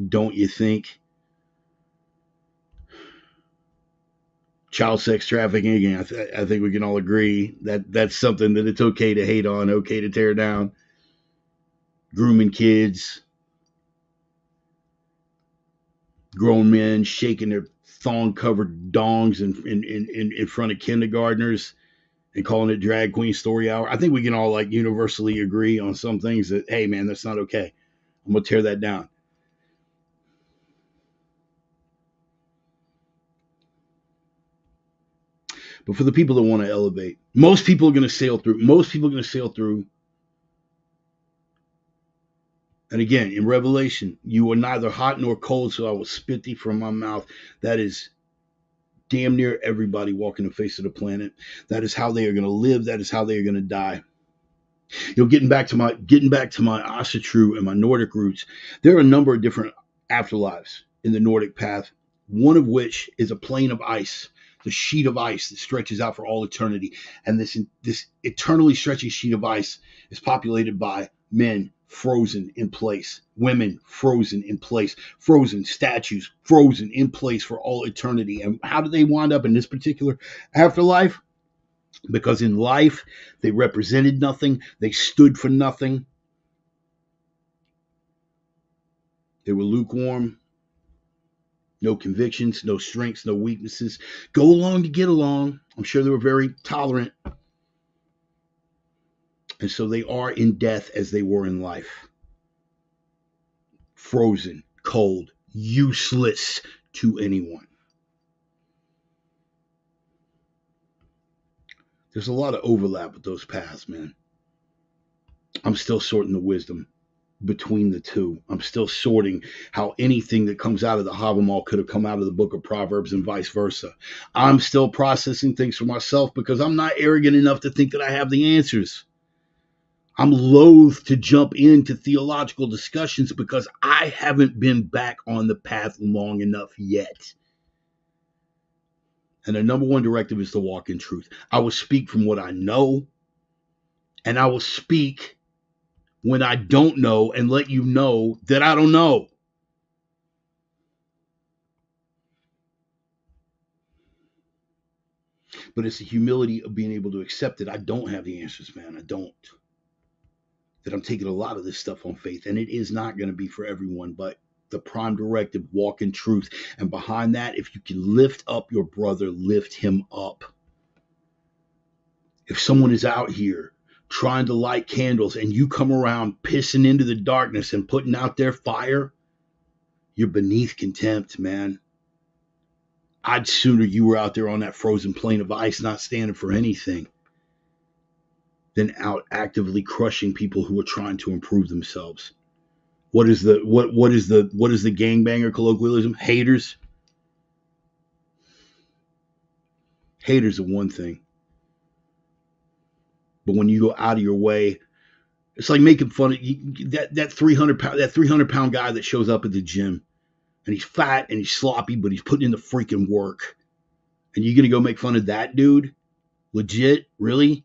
don't you think? Child sex trafficking, again, I think we can all agree that that's something that it's okay to hate on, okay to tear down. Grooming kids, Grown men shaking their thong-covered dongs in front of kindergartners and calling it drag queen story hour. I think we can all like universally agree on some things that, hey man, that's not okay. I'm gonna tear that down. But for the people that want to elevate, most people are going to sail through. Most people are going to sail through. And again, in Revelation, you are neither hot nor cold, so I will spit thee from my mouth. That is damn near everybody walking the face of the planet. That is how they are going to live. That is how they are going to die. You know, getting back to my Asatru and my Nordic roots, there are a number of different afterlives in the Nordic path. One of which is a plane of ice, the sheet of ice that stretches out for all eternity. And this eternally stretching sheet of ice is populated by men frozen in place, women frozen in place, frozen statues frozen in place for all eternity. And how do they wind up in this particular afterlife? Because in life, they represented nothing. They stood for nothing. They were lukewarm. No convictions, no strengths, no weaknesses. Go along to get along. I'm sure they were very tolerant. And so they are in death as they were in life. Frozen, cold, useless to anyone. There's a lot of overlap with those paths, man. I'm still sorting the wisdom between the two. I'm still sorting how anything that comes out of the Havamal could have come out of the book of Proverbs and vice versa. I'm still processing things for myself because I'm not arrogant enough to think that I have the answers. I'm loath to jump into theological discussions because I haven't been back on the path long enough yet. And the number one directive is to walk in truth. I will speak from what I know, and I will speak when I don't know and let you know that I don't know. But it's the humility of being able to accept that I don't have the answers, man. I don't. That I'm taking a lot of this stuff on faith, and it is not going to be for everyone, but the prime directive, walk in truth. And behind that, if you can lift up your brother, lift him up. If someone is out here trying to light candles and you come around pissing into the darkness and putting out their fire, you're beneath contempt, man. I'd sooner you were out there on that frozen plane of ice, not standing for anything, than out actively crushing people who are trying to improve themselves. What is the gangbanger colloquialism? Haters. Haters are one thing, but when you go out of your way, it's like making fun of that 300-pound guy that shows up at the gym, and he's fat and he's sloppy, but he's putting in the freaking work. And you're gonna go make fun of that dude? Legit? Really?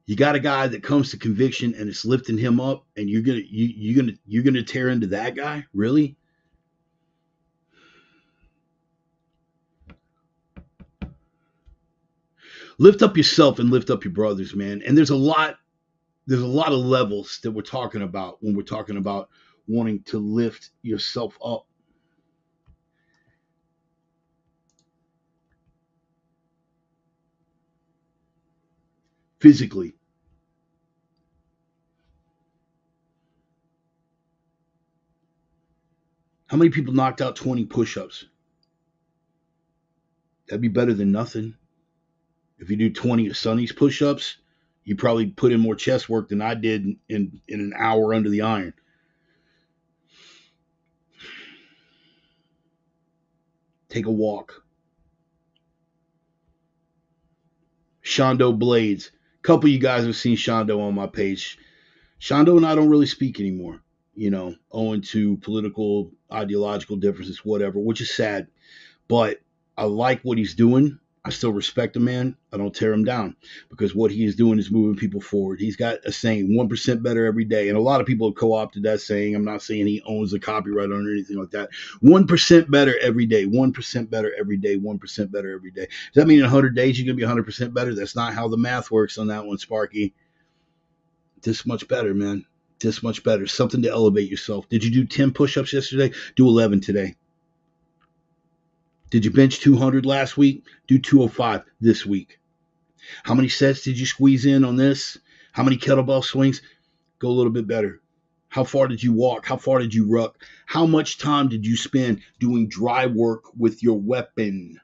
You got a guy that comes to conviction and it's lifting him up, and you're gonna tear into that guy? Really? Lift up yourself and lift up your brothers, man. And there's a lot of levels that we're talking about when we're talking about wanting to lift yourself up. Physically. How many people knocked out 20 push-ups? That'd be better than nothing. If you do 20 of Sonny's push-ups, you probably put in more chest work than I did in an hour under the iron. Take a walk. Shondo Blades. A couple of you guys have seen Shondo on my page. Shondo and I don't really speak anymore, owing to political, ideological differences, whatever, which is sad. But I like what he's doing. I still respect the man. I don't tear him down because what he is doing is moving people forward. He's got a saying, 1% better every day. And a lot of people have co-opted that saying. I'm not saying he owns the copyright on it or anything like that. 1% better every day. 1% better every day. 1% better every day. Does that mean in 100 days you're going to be 100% better? That's not how the math works on that one, Sparky. This much better, man. This much better. Something to elevate yourself. Did you do 10 push-ups yesterday? Do 11 today. Did you bench 200 last week? Do 205 this week. How many sets did you squeeze in on this? How many kettlebell swings? Go a little bit better. How far did you walk? How far did you ruck? How much time did you spend doing dry work with your weapon?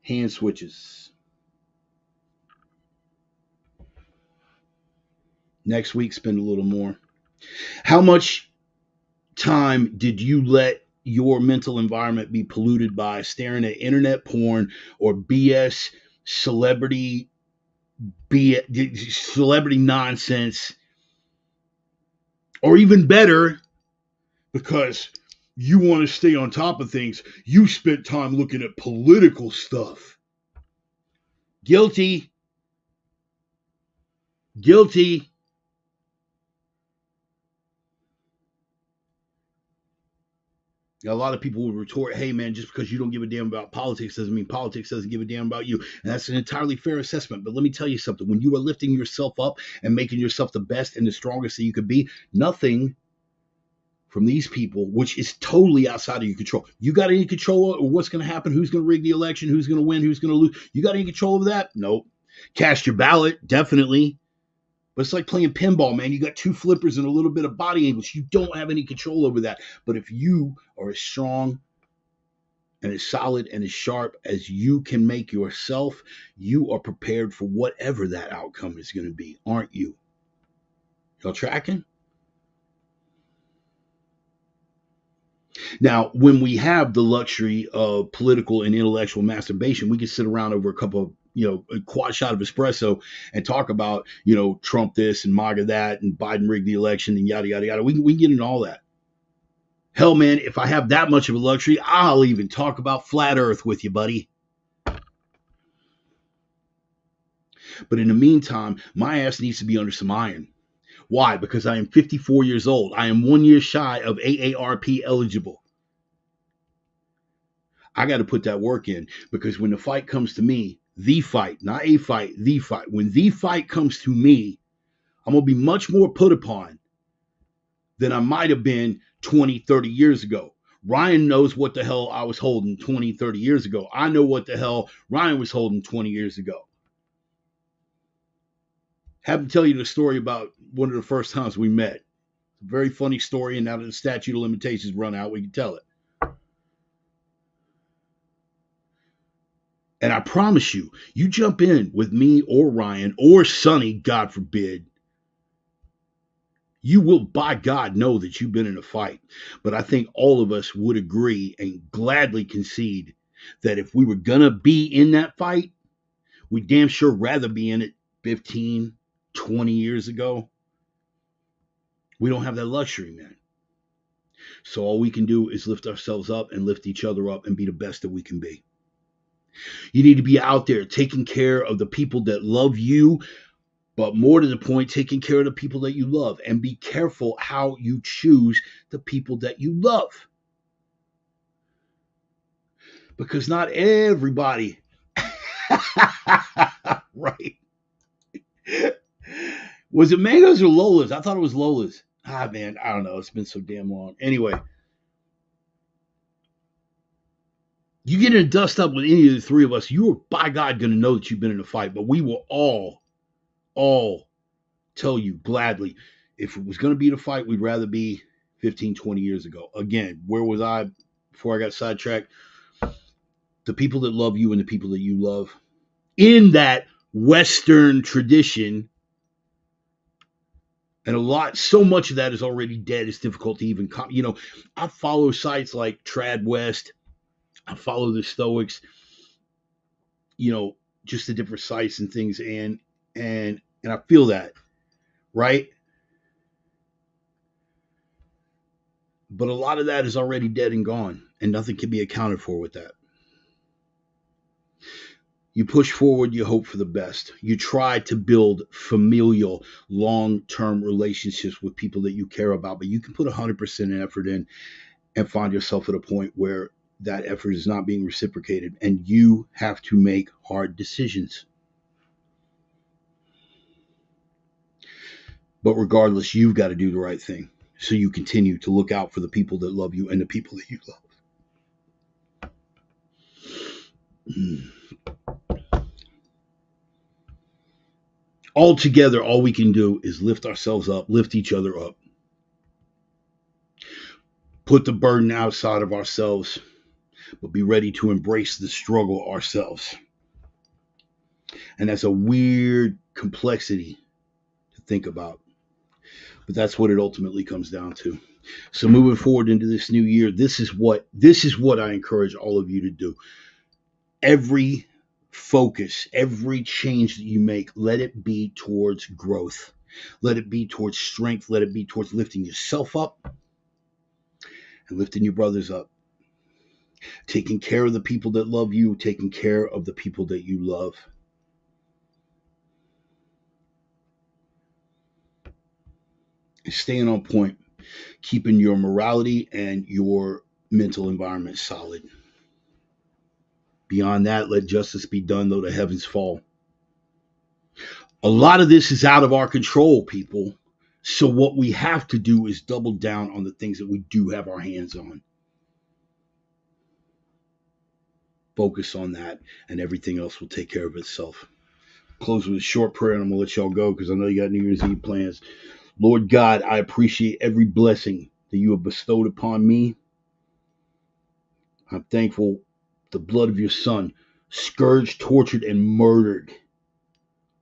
Hand switches. Next week, spend a little more. How much time did you let your mental environment be polluted by staring at internet porn or BS celebrity nonsense, or even better, because you want to stay on top of things, you spent time looking at political stuff. Guilty. A lot of people would retort, hey man, just because you don't give a damn about politics doesn't mean politics doesn't give a damn about you. And that's an entirely fair assessment. But let me tell you something. When you are lifting yourself up and making yourself the best and the strongest that you could be, nothing from these people, which is totally outside of your control. You got any control over what's going to happen? Who's going to rig the election? Who's going to win? Who's going to lose? You got any control over that? Nope. Cast your ballot, definitely. But it's like playing pinball, man. You got two flippers and a little bit of body angles. You don't have any control over that. But if you are as strong and as solid and as sharp as you can make yourself, you are prepared for whatever that outcome is going to be, aren't you? Y'all tracking? Now, when we have the luxury of political and intellectual masturbation, we can sit around over a cup of, a quad shot of espresso and talk about, Trump this and MAGA that and Biden rigged the election and yada, yada, yada. We can get into all that. Hell, man, if I have that much of a luxury, I'll even talk about flat earth with you, buddy. But in the meantime, my ass needs to be under some iron. Why? Because I am 54 years old. I am 1 year shy of AARP eligible. I got to put that work in, because when the fight comes to me, the fight, not a fight, the fight, when the fight comes to me, I'm going to be much more put upon than I might have been 20, 30 years ago. Ryan knows what the hell I was holding 20, 30 years ago. I know what the hell Ryan was holding 20 years ago. Have to tell you the story about one of the first times we met. It's a very funny story, and now that the statute of limitations run out, we can tell it. And I promise you, you jump in with me or Ryan or Sonny, God forbid, you will, by God, know that you've been in a fight. But I think all of us would agree and gladly concede that if we were going to be in that fight, we'd damn sure rather be in it 15, 20 years ago. We don't have that luxury, man. So all we can do is lift ourselves up and lift each other up and be the best that we can be. You need to be out there taking care of the people that love you, but more to the point, taking care of the people that you love. And be careful how you choose the people that you love. Because not everybody, right? Was it Mango's or Lola's? I thought it was Lola's. Man, I don't know. It's been so damn long. Anyway, you get in a dust up with any of the three of us, you are, by God, going to know that you've been in a fight. But we will all tell you gladly, if it was going to be the fight, we'd rather be 15, 20 years ago. Again, where was I before I got sidetracked? The people that love you and the people that you love. In that Western tradition, and so much of that is already dead. It's difficult to even, I follow sites like Trad West. I follow the Stoics, just the different sites and things. And I feel that, right? But a lot of that is already dead and gone, and nothing can be accounted for with that. You push forward, you hope for the best. You try to build familial, long-term relationships with people that you care about, but you can put 100% effort in and find yourself at a point where that effort is not being reciprocated, and you have to make hard decisions. But regardless, you've got to do the right thing. So you continue to look out for the people that love you and the people that you love. All together, all we can do is lift ourselves up, lift each other up. Put the burden outside of ourselves, but be ready to embrace the struggle ourselves. And that's a weird complexity to think about. But that's what it ultimately comes down to. So moving forward into this new year, this is what I encourage all of you to do. Every focus, every change that you make, let it be towards growth. Let it be towards strength. Let it be towards lifting yourself up and lifting your brothers up. Taking care of the people that love you, taking care of the people that you love. And staying on point, keeping your morality and your mental environment solid. Beyond that, let justice be done, though the heavens fall. A lot of this is out of our control, people. So what we have to do is double down on the things that we do have our hands on. Focus on that, and everything else will take care of itself. Close with a short prayer, and I'm going to let y'all go because I know you got New Year's Eve plans. Lord God, I appreciate every blessing that you have bestowed upon me. I'm thankful for the blood of your Son, scourged, tortured, and murdered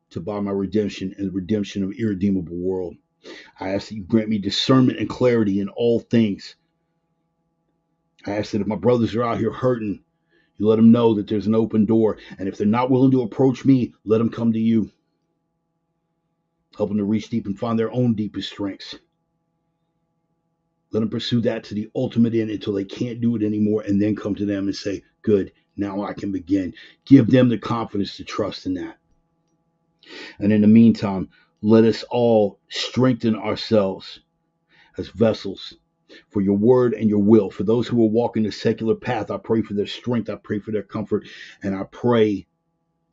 to buy my redemption and the redemption of an irredeemable world. I ask that you grant me discernment and clarity in all things. I ask that if my brothers are out here hurting, you let them know that there's an open door. And if they're not willing to approach me, let them come to you. Help them to reach deep and find their own deepest strengths. Let them pursue that to the ultimate end until they can't do it anymore, and then come to them and say, good, now I can begin. Give them the confidence to trust in that. And in the meantime, let us all strengthen ourselves as vessels for your word and your will. For those who are walking the secular path, I pray for their strength, I pray for their comfort, and I pray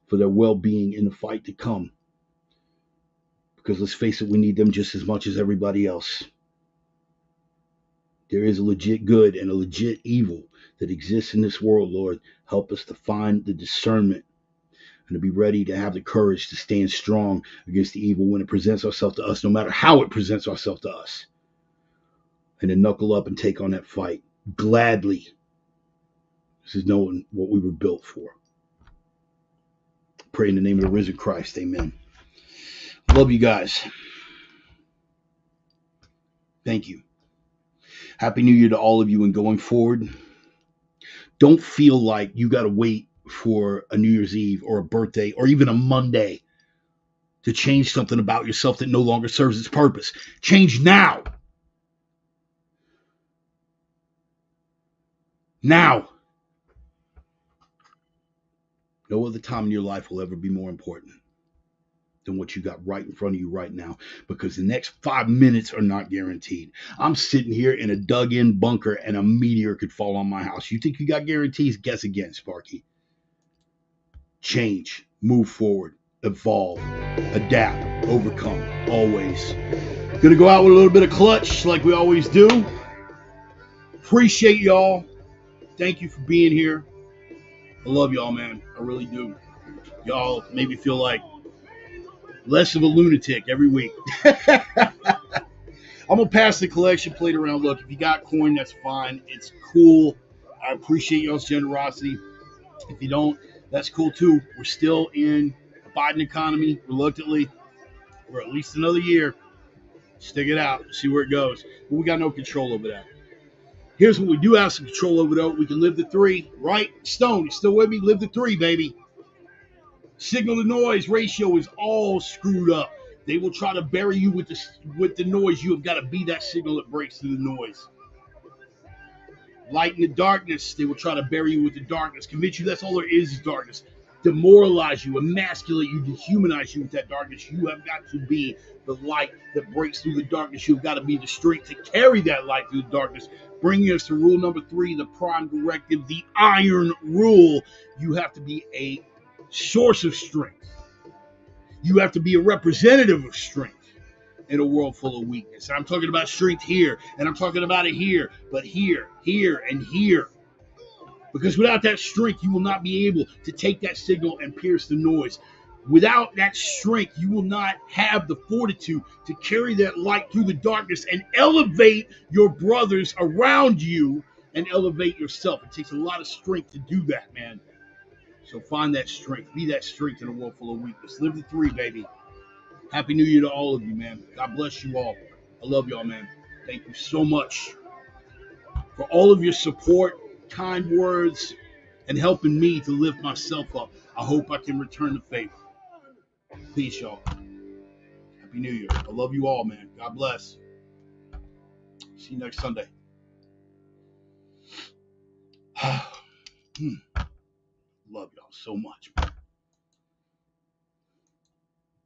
for their well-being in the fight to come. Because let's face it, we need them just as much as everybody else. There is a legit good and a legit evil that exists in this world, Lord. Help us to find the discernment and to be ready to have the courage to stand strong against the evil when it presents itself to us, no matter how it presents itself to us. And to knuckle up and take on that fight gladly. This is knowing what we were built for. Pray in the name of the risen Christ. Amen. Love you guys. Thank you. Happy New Year to all of you, and going forward, don't feel like you got to wait for a New Year's Eve or a birthday or even a Monday to change something about yourself that no longer serves its purpose. Change now. Now. No other time in your life will ever be more important than what you got right in front of you right now, because the next 5 minutes are not guaranteed. I'm sitting here in a dug-in bunker and a meteor could fall on my house. You think you got guarantees? Guess again, Sparky. Change, move forward, evolve, adapt, overcome, always. Gonna go out with a little bit of clutch like we always do. Appreciate y'all. Thank you for being here. I love y'all, man. I really do. Y'all make me feel like less of a lunatic every week. I'm going to pass the collection plate around. Look, if you got coin, that's fine. It's cool. I appreciate y'all's generosity. If you don't, that's cool too. We're still in a Biden economy, reluctantly, for at least another year. Stick it out. See where it goes. But we got no control over that. Here's what we do have some control over, though. We can live the 3, right? Stone, you still with me? Live the 3, baby. Signal to noise ratio is all screwed up. They will try to bury you with the noise. You have got to be that signal that breaks through the noise. Light in the darkness. They will try to bury you with the darkness. Convince you that's all there is darkness. Demoralize you, emasculate you, dehumanize you with that darkness. You have got to be the light that breaks through the darkness. You've got to be the strength to carry that light through the darkness. Bringing us to rule number 3, the prime directive, the iron rule. You have to be a source of strength. You have to be a representative of strength. in a world full of weakness. And I'm talking about strength here, and I'm talking about it here, but here, and here. Because without that strength, you will not be able to take that signal and pierce the noise. Without that strength, you will not have the fortitude to carry that light through the darkness and elevate your brothers around you and elevate yourself. It takes a lot of strength to do that, man. So find that strength. Be that strength in a world full of weakness. Live the 3, baby. Happy New Year to all of you, man. God bless you all. I love y'all, man. Thank you so much for all of your support, kind words, and helping me to lift myself up. I hope I can return the favor. Peace, y'all. Happy New Year. I love you all, man. God bless. See you next Sunday. Love y'all so much, man.